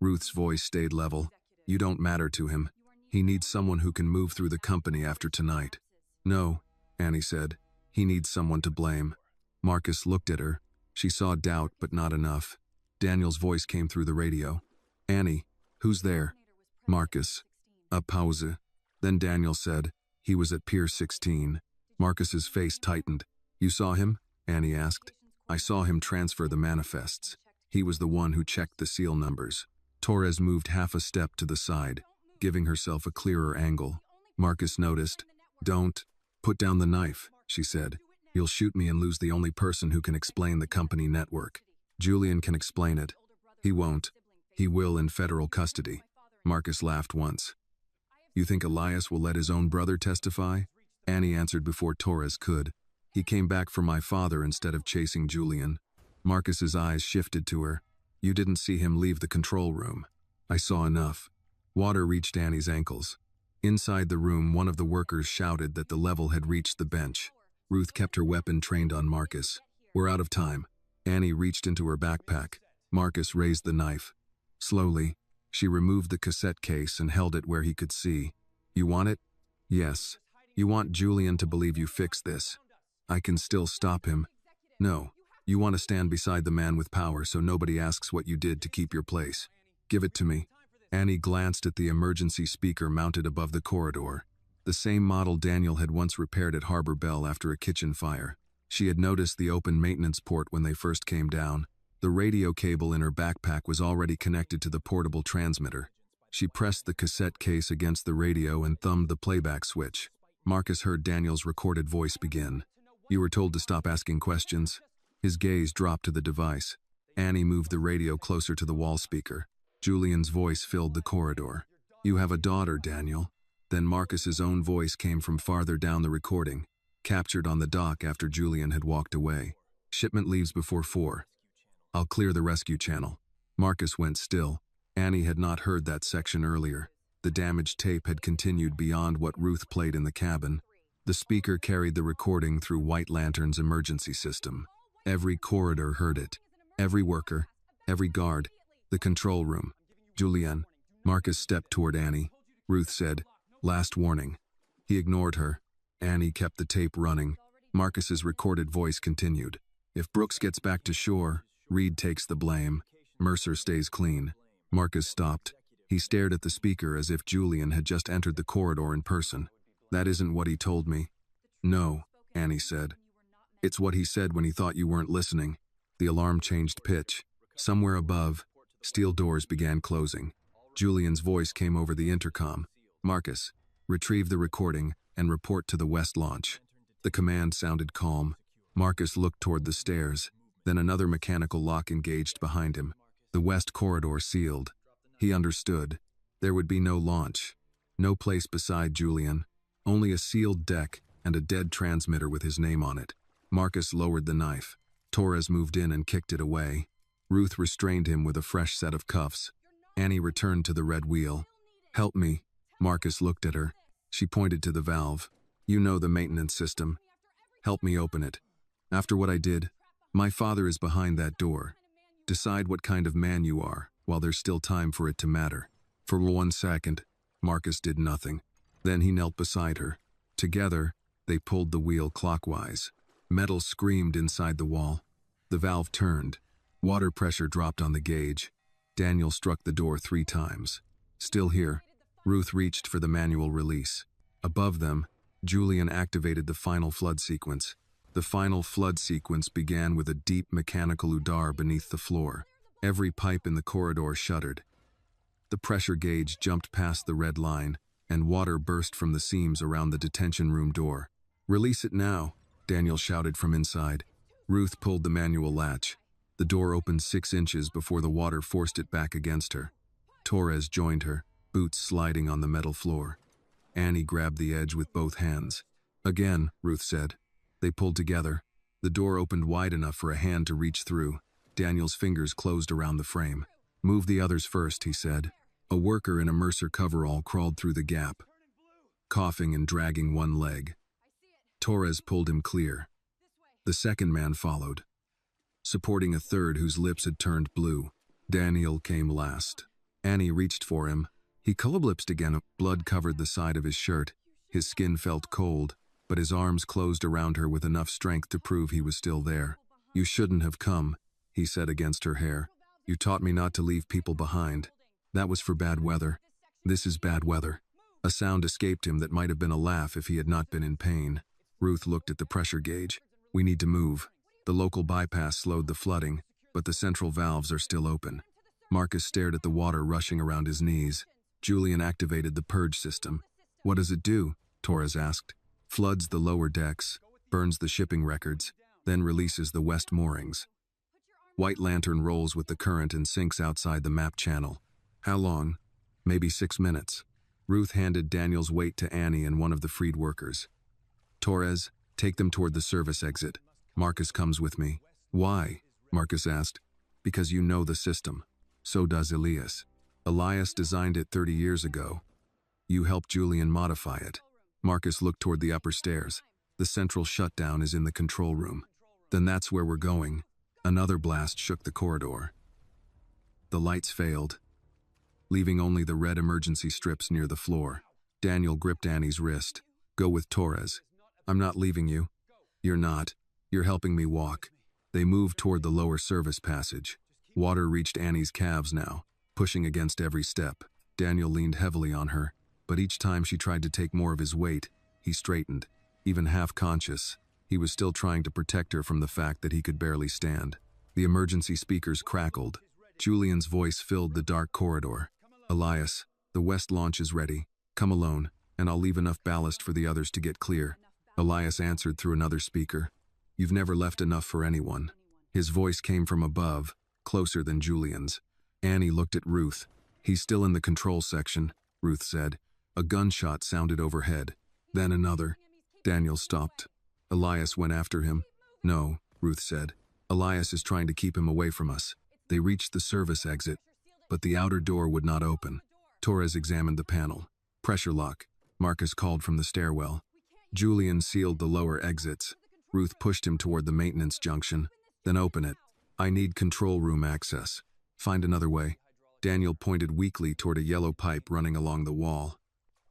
Speaker 1: Ruth's voice stayed level. "You don't matter to him. He needs someone who can move through the company after tonight." "No," Annie said. "He needs someone to blame." Marcus looked at her. She saw doubt, but not enough. Daniel's voice came through the radio. "Annie, who's there?" "Marcus." A pause. Then Daniel said, "He was at Pier 16. Marcus's face tightened. "You saw him?" Annie asked. "I saw him transfer the manifests. He was the one who checked the seal numbers." Torres moved half a step to the side, giving herself a clearer angle. Marcus noticed. "Don't put down the knife," she said. "You'll shoot me and lose the only person who can explain the company network. Julian can explain it." "He won't. He will in federal custody." Marcus laughed once. "You think Elias will let his own brother testify?" Annie answered before Torres could. "He came back for my father instead of chasing Julian." Marcus's eyes shifted to her. "You didn't see him leave the control room." "I saw enough." Water reached Annie's ankles. Inside the room, one of the workers shouted that the level had reached the bench. Ruth kept her weapon trained on Marcus. "We're out of time." Annie reached into her backpack. Marcus raised the knife. Slowly, she removed the cassette case and held it where he could see. "You want it?" "Yes." "You want Julian to believe you fixed this." "I can still stop him." "No. You want to stand beside the man with power so nobody asks what you did to keep your place." "Give it to me." Annie glanced at the emergency speaker mounted above the corridor. The same model Daniel had once repaired at Harbor Bell after a kitchen fire. She had noticed the open maintenance port when they first came down. The radio cable in her backpack was already connected to the portable transmitter. She pressed the cassette case against the radio and thumbed the playback switch. Marcus heard Daniel's recorded voice begin. "You were told to stop asking questions." His gaze dropped to the device. Annie moved the radio closer to the wall speaker. Julian's voice filled the corridor. "You have a daughter, Daniel." Then Marcus's own voice came from farther down the recording, captured on the dock after Julian had walked away. "Shipment leaves before 4. I'll clear the rescue channel." Marcus went still. Annie had not heard that section earlier. The damaged tape had continued beyond what Ruth played in the cabin. The speaker carried the recording through White Lantern's emergency system. Every corridor heard it. Every worker, every guard, the control room. "Julian." Marcus stepped toward Annie. Ruth said, "Last warning." He ignored her. Annie kept the tape running. Marcus's recorded voice continued. "If Brooks gets back to shore, Reed takes the blame. Mercer stays clean." Marcus stopped. He stared at the speaker as if Julian had just entered the corridor in person. "That isn't what he told me." "No," Annie said. "It's what he said when he thought you weren't listening." The alarm changed pitch. Somewhere above, steel doors began closing. Julian's voice came over the intercom. "Marcus, retrieve the recording and report to the west launch." The command sounded calm. Marcus looked toward the stairs. Then another mechanical lock engaged behind him. The west corridor sealed. He understood. There would be no launch. No place beside Julian. Only a sealed deck and a dead transmitter with his name on it. Marcus lowered the knife. Torres moved in and kicked it away. Ruth restrained him with a fresh set of cuffs. Annie returned to the red wheel. "Help me." Marcus looked at her. She pointed to the valve. "You know the maintenance system. Help me open it." "After what I did, my father is behind that door. Decide what kind of man you are, while there's still time for it to matter." For 1 second, Marcus did nothing. Then he knelt beside her. Together, they pulled the wheel clockwise. Metal screamed inside the wall. The valve turned. Water pressure dropped on the gauge. Daniel struck the door 3 times. Still here, Ruth reached for the manual release. Above them, Julian activated the final flood sequence. The final flood sequence began with a deep mechanical udar beneath the floor. Every pipe in the corridor shuddered. The pressure gauge jumped past the red line, and water burst from the seams around the detention room door. "Release it now," Daniel shouted from inside. Ruth pulled the manual latch. The door opened 6 inches before the water forced it back against her. Torres joined her, boots sliding on the metal floor. Annie grabbed the edge with both hands. Again, Ruth said. They pulled together. The door opened wide enough for a hand to reach through. Daniel's fingers closed around the frame. Move the others first, he said. A worker in a Mercer coverall crawled through the gap, coughing and dragging one leg. Torres pulled him clear. The second man followed, supporting a third whose lips had turned blue. Daniel came last. Annie reached for him. He collapsed again. Blood covered the side of his shirt. His skin felt cold, but his arms closed around her with enough strength to prove he was still there. You shouldn't have come, he said against her hair. You taught me not to leave people behind. That was for bad weather. This is bad weather. A sound escaped him that might have been a laugh if he had not been in pain. Ruth looked at the pressure gauge. We need to move. The local bypass slowed the flooding, but the central valves are still open. Marcus stared at the water rushing around his knees. Julian activated the purge system. What does it do? Torres asked. Floods the lower decks, burns the shipping records, then releases the west moorings. White Lantern rolls with the current and sinks outside the map channel. How long? Maybe 6 minutes. Ruth handed Daniel's weight to Annie and one of the freed workers. Torres, take them toward the service exit. Marcus comes with me. Why? Marcus asked. Because you know the system. So does Elias. Elias designed it 30 years ago. You helped Julian modify it. Marcus looked toward the upper stairs. The central shutdown is in the control room. Then that's where we're going. Another blast shook the corridor. The lights failed, leaving only the red emergency strips near the floor. Daniel gripped Annie's wrist. Go with Torres. I'm not leaving you. You're not. You're helping me walk. They moved toward the lower service passage. Water reached Annie's calves now, pushing against every step. Daniel leaned heavily on her, but each time she tried to take more of his weight, he straightened. Even half-conscious, he was still trying to protect her from the fact that he could barely stand. The emergency speakers crackled. Julian's voice filled the dark corridor. Elias, the west launch is ready. Come alone, and I'll leave enough ballast for the others to get clear. Elias answered through another speaker. You've never left enough for anyone. His voice came from above, closer than Julian's. Annie looked at Ruth. He's still in the control section, Ruth said. A gunshot sounded overhead. Then another. Daniel stopped. Elias went after him. No, Ruth said. Elias is trying to keep him away from us. They reached the service exit, but the outer door would not open. Torres examined the panel. Pressure lock. Marcus called from the stairwell. Julian sealed the lower exits. Ruth pushed him toward the maintenance junction. Then open it. I need control room access. Find another way. Daniel pointed weakly toward a yellow pipe running along the wall.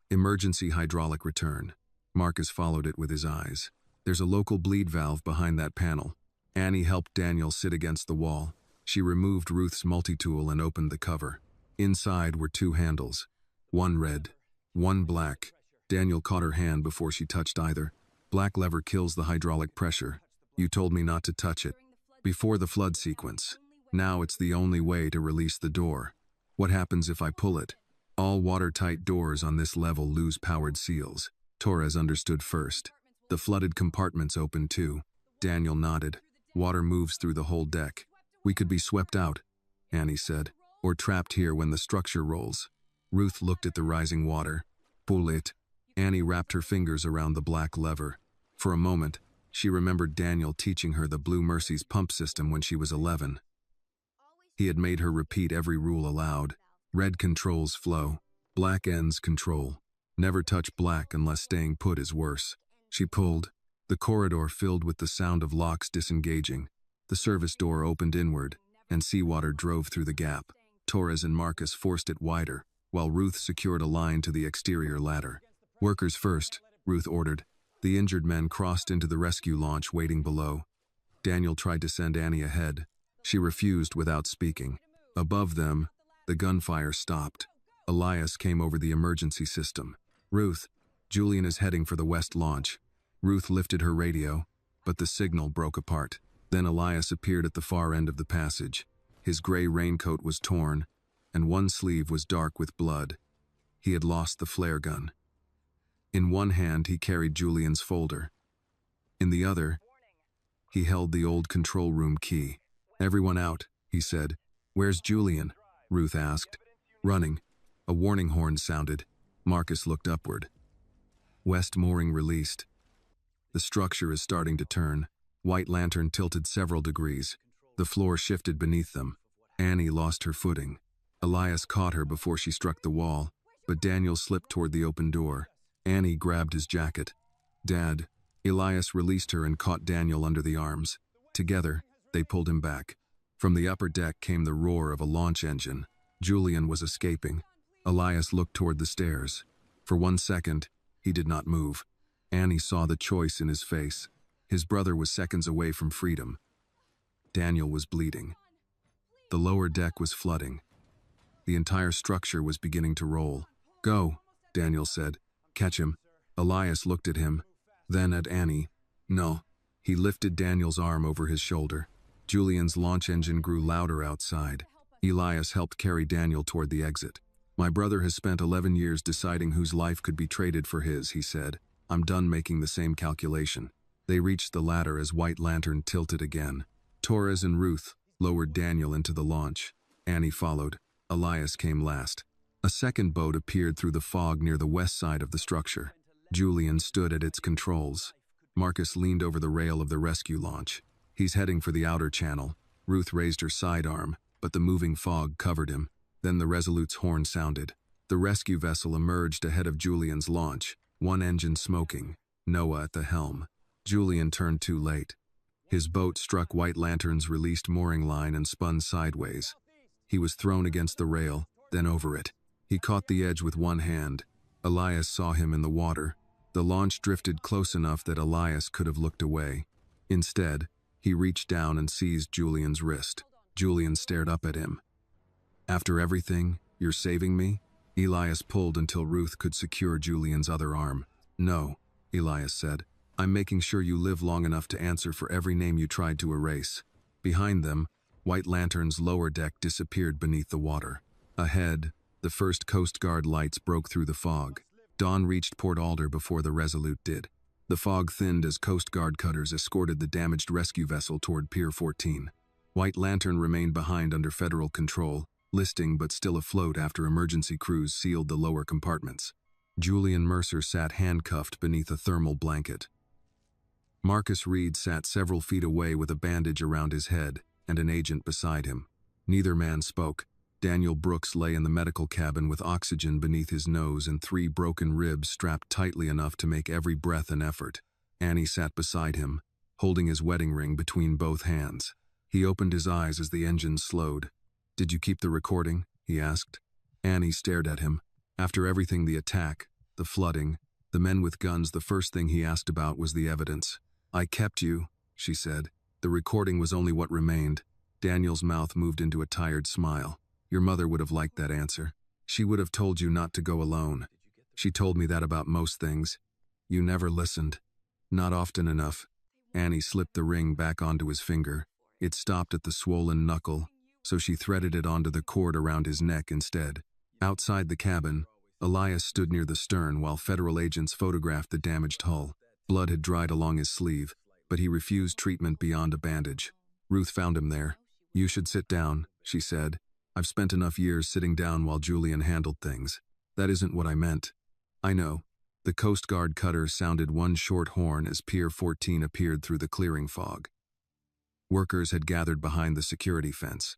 Speaker 1: Emergency hydraulic return. Marcus followed it with his eyes. There's a local bleed valve behind that panel. Annie helped Daniel sit against the wall. She removed Ruth's multi-tool and opened the cover. Inside were 2 handles. One red, one black. Daniel caught her hand before she touched either. Black lever kills the hydraulic pressure. You told me not to touch it. Before the flood sequence. Now it's the only way to release the door. What happens if I pull it? All watertight doors on this level lose powered seals. Torres understood first. The flooded compartments open too. Daniel nodded. Water moves through the whole deck. We could be swept out, Annie said, or trapped here when the structure rolls. Ruth looked at the rising water. Pull it. Annie wrapped her fingers around the black lever. For a moment, she remembered Daniel teaching her the Blue Mercy's pump system when she was 11. He had made her repeat every rule aloud. Red controls flow. Black ends control. Never touch black unless staying put is worse. She pulled. The corridor filled with the sound of locks disengaging. The service door opened inward, and seawater drove through the gap. Torres and Marcus forced it wider, while Ruth secured a line to the exterior ladder. Workers first, Ruth ordered. The injured men crossed into the rescue launch waiting below. Daniel tried to send Annie ahead. She refused without speaking. Above them, the gunfire stopped. Elias came over the emergency system. Ruth, Julian is heading for the west launch. Ruth lifted her radio, but the signal broke apart. Then Elias appeared at the far end of the passage. His gray raincoat was torn, and one sleeve was dark with blood. He had lost the flare gun. In one hand he carried Julian's folder. In the other, He held the old control room key. "Everyone out," he said. "Where's Julian?" Ruth asked. "Running." A warning horn sounded. Marcus looked upward. West mooring released. The structure is starting to turn. White Lantern tilted several degrees. The floor shifted beneath them. Annie lost her footing. Elias caught her before she struck the wall, but Daniel slipped toward the open door. Annie grabbed his jacket. "Dad." Elias released her and caught Daniel under the arms. Together, they pulled him back. From the upper deck came the roar of a launch engine. Julian was escaping. Elias looked toward the stairs. For 1 second, he did not move. Annie saw the choice in his face. His brother was seconds away from freedom. Daniel was bleeding. The lower deck was flooding. The entire structure was beginning to roll. "Go," Daniel said. "Catch him." Elias looked at him, then at Annie. "No." He lifted Daniel's arm over his shoulder. Julian's launch engine grew louder outside. Elias helped carry Daniel toward the exit. "My brother has spent 11 years deciding whose life could be traded for his," he said. "I'm done making the same calculation." They reached the ladder as White Lantern tilted again. Torres and Ruth lowered Daniel into the launch. Annie followed. Elias came last. A second boat appeared through the fog near the west side of the structure. Julian stood at its controls. Marcus leaned over the rail of the rescue launch. "He's heading for the outer channel." Ruth raised her sidearm, but the moving fog covered him. Then the Resolute's horn sounded. The rescue vessel emerged ahead of Julian's launch, one engine smoking, Noah at the helm. Julian turned too late. His boat struck White Lantern's released mooring line and spun sideways. He was thrown against the rail, then over it. He caught the edge with one hand. Elias saw him in the water. The launch drifted close enough that Elias could have looked away. Instead, he reached down and seized Julian's wrist. Julian stared up at him. "After everything, you're saving me?" Elias pulled until Ruth could secure Julian's other arm. "No," Elias said. "I'm making sure you live long enough to answer for every name you tried to erase." Behind them, White Lantern's lower deck disappeared beneath the water. Ahead, the first Coast Guard lights broke through the fog. Dawn reached Port Alder before the Resolute did. The fog thinned as Coast Guard cutters escorted the damaged rescue vessel toward Pier 14. White Lantern remained behind under federal control, listing but still afloat after emergency crews sealed the lower compartments. Julian Mercer sat handcuffed beneath a thermal blanket. Marcus Reed sat several feet away with a bandage around his head and an agent beside him. Neither man spoke. Daniel Brooks lay in the medical cabin with oxygen beneath his nose and 3 broken ribs strapped tightly enough to make every breath an effort. Annie sat beside him, holding his wedding ring between both hands. He opened his eyes as the engine slowed. "Did you keep the recording?" he asked. Annie stared at him. After everything, the attack, the flooding, the men with guns, the first thing he asked about was the evidence. "I kept you," she said. "The recording was only what remained." Daniel's mouth moved into a tired smile. "Your mother would have liked that answer. She would have told you not to go alone. She told me that about most things. You never listened. Not often enough." Annie slipped the ring back onto his finger. It stopped at the swollen knuckle, so she threaded it onto the cord around his neck instead. Outside the cabin, Elias stood near the stern while federal agents photographed the damaged hull. Blood had dried along his sleeve, but he refused treatment beyond a bandage. Ruth found him there. "You should sit down," she said. "I've spent enough years sitting down while Julian handled things." "That isn't what I meant." "I know." The Coast Guard cutter sounded one short horn as Pier 14 appeared through the clearing fog. Workers had gathered behind the security fence.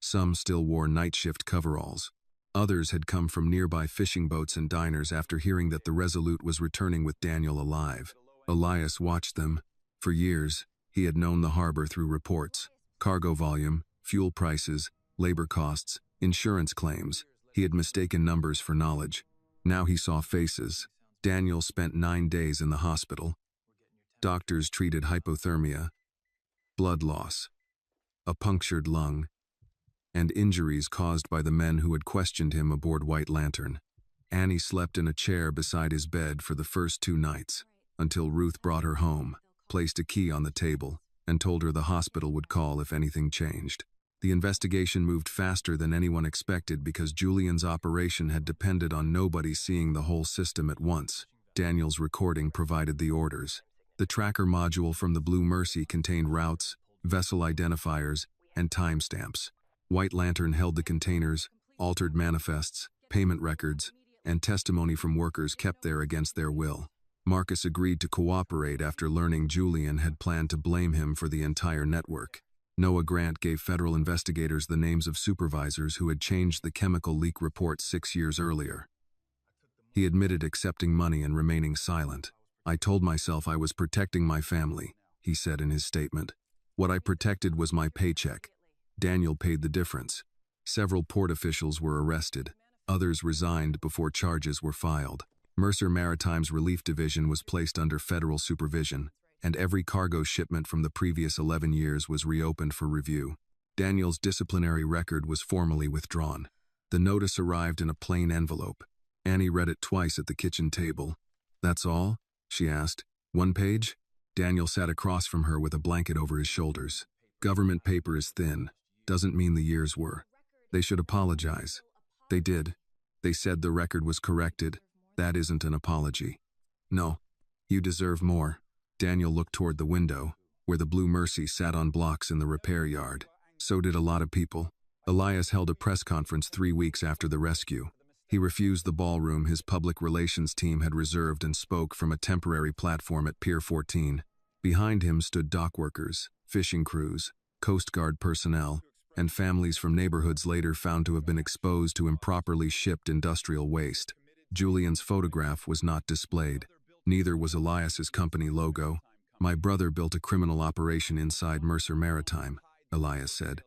Speaker 1: Some still wore night shift coveralls. Others had come from nearby fishing boats and diners after hearing that the Resolute was returning with Daniel alive. Elias watched them. For years, he had known the harbor through reports. Cargo volume, fuel prices, labor costs, insurance claims. He had mistaken numbers for knowledge. Now he saw faces. Daniel spent 9 days in the hospital. Doctors treated hypothermia, blood loss, a punctured lung, and injuries caused by the men who had questioned him aboard White Lantern. Annie slept in a chair beside his bed for the first 2 nights, until Ruth brought her home, placed a key on the table, and told her the hospital would call if anything changed. The investigation moved faster than anyone expected because Julian's operation had depended on nobody seeing the whole system at once. Daniel's recording provided the orders. The tracker module from the Blue Mercy contained routes, vessel identifiers, and timestamps. White Lantern held the containers, altered manifests, payment records, and testimony from workers kept there against their will. Marcus agreed to cooperate after learning Julian had planned to blame him for the entire network. Noah Grant gave federal investigators the names of supervisors who had changed the chemical leak report 6 years earlier. He admitted accepting money and remaining silent. "I told myself I was protecting my family," he said in his statement. "What I protected was my paycheck. Daniel paid the difference." Several port officials were arrested. Others resigned before charges were filed. Mercer Maritime's relief division was placed under federal supervision, and every cargo shipment from the previous 11 years was reopened for review. Daniel's disciplinary record was formally withdrawn. The notice arrived in a plain envelope. Annie read it twice at the kitchen table. "That's all?" she asked. "One page?" Daniel sat across from her with a blanket over his shoulders. "Government paper is thin. Doesn't mean the years were. They should apologize." "They did. They said the record was corrected. That isn't an apology." "No. You deserve more." Daniel looked toward the window, where the Blue Mercy sat on blocks in the repair yard. So did a lot of people. Elias held a press conference 3 weeks after the rescue. He refused the ballroom his public relations team had reserved and spoke from a temporary platform at Pier 14. Behind him stood dock workers, fishing crews, Coast Guard personnel, and families from neighborhoods later found to have been exposed to improperly shipped industrial waste. Julian's photograph was not displayed. Neither was Elias's company logo. "My brother built a criminal operation inside Mercer Maritime," Elias said.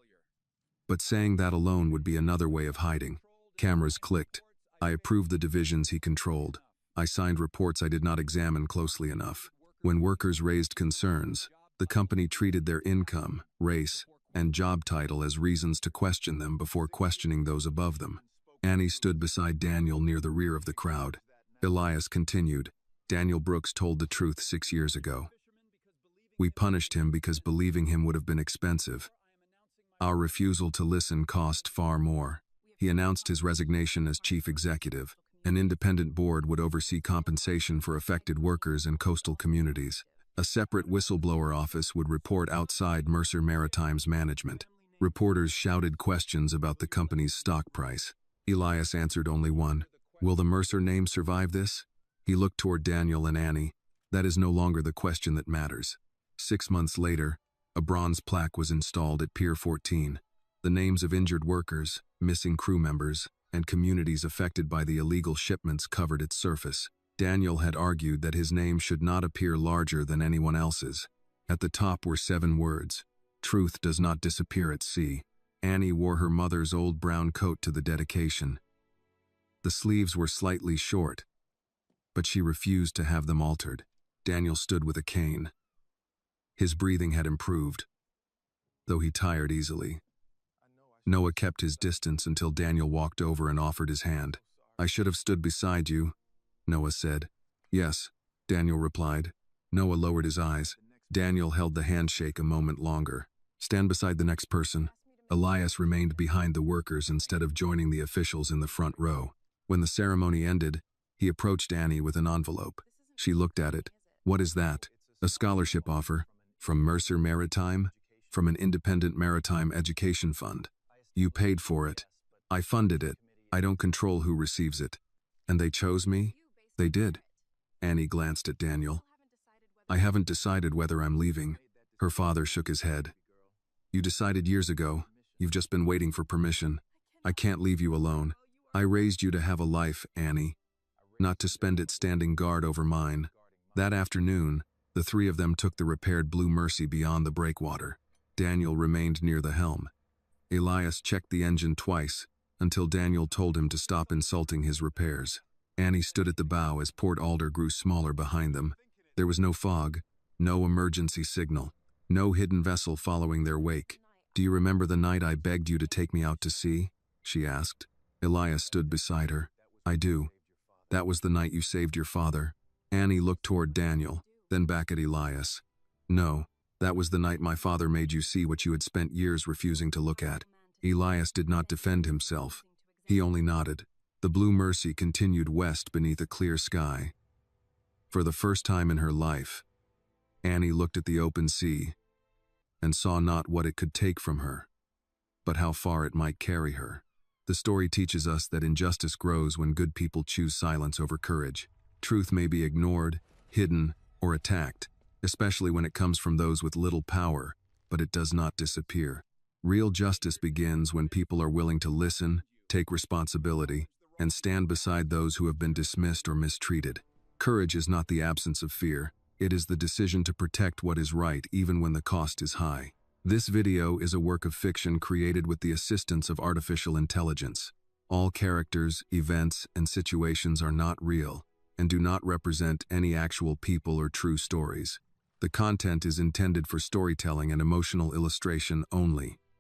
Speaker 1: But saying that alone would be another way of hiding. Cameras clicked. "I approved the divisions he controlled. I signed reports I did not examine closely enough. When workers raised concerns, the company treated their income, race, and job title as reasons to question them before questioning those above them." Annie stood beside Daniel near the rear of the crowd. Elias continued, "Daniel Brooks told the truth 6 years ago. We punished him because believing him would have been expensive. Our refusal to listen cost far more. He announced his resignation as chief executive. An independent board would oversee compensation for affected workers in coastal communities. A separate whistleblower office would report outside Mercer Maritime's management. Reporters shouted questions about the company's stock price. Elias answered only one. "Will the Mercer name survive this?" He looked toward Daniel and Annie. "That is no longer the question that matters." 6 months later, a bronze plaque was installed at Pier 14. The names of injured workers, missing crew members, and communities affected by the illegal shipments covered its surface. Daniel had argued that his name should not appear larger than anyone else's. At the top were 7 words. "Truth does not disappear at sea." Annie wore her mother's old brown coat to the dedication. The sleeves were slightly short, but she refused to have them altered. Daniel stood with a cane. His breathing had improved, though he tired easily. Noah kept his distance until Daniel walked over and offered his hand. "I should have stood beside you," Noah said. "Yes," Daniel replied. Noah lowered his eyes. Daniel held the handshake a moment longer. "Stand beside the next person." Elias remained behind the workers instead of joining the officials in the front row. When the ceremony ended, he approached Annie with an envelope. She looked at it. "What is that?" "A scholarship offer. From Mercer Maritime? From an independent maritime education fund. You paid for it. I funded it. I don't control who receives it." "And they chose me?" "They did." Annie glanced at Daniel. "I haven't decided whether I'm leaving." Her father shook his head. "You decided years ago. You've just been waiting for permission. I can't leave you alone. I raised you to have a life, Annie, not to spend it standing guard over mine." That afternoon, the 3 of them took the repaired Blue Mercy beyond the breakwater. Daniel remained near the helm. Elias checked the engine twice, until Daniel told him to stop insulting his repairs. Annie stood at the bow as Port Alder grew smaller behind them. There was no fog, no emergency signal, no hidden vessel following their wake. "Do you remember the night I begged you to take me out to sea?" she asked. Elias stood beside her. "I do. That was the night you saved your father." Annie looked toward Daniel, then back at Elias. "No, that was the night my father made you see what you had spent years refusing to look at." Elias did not defend himself. He only nodded. The Blue Mercy continued west beneath a clear sky. For the first time in her life, Annie looked at the open sea and saw not what it could take from her, but how far it might carry her. The story teaches us that injustice grows when good people choose silence over courage. Truth may be ignored, hidden, or attacked, especially when it comes from those with little power, but it does not disappear. Real justice begins when people are willing to listen, take responsibility, and stand beside those who have been dismissed or mistreated. Courage is not the absence of fear. It is the decision to protect what is right even when the cost is high. This video is a work of fiction created with the assistance of artificial intelligence. All characters, events, and situations are not real and do not represent any actual people or true stories. The content is intended for storytelling and emotional illustration only.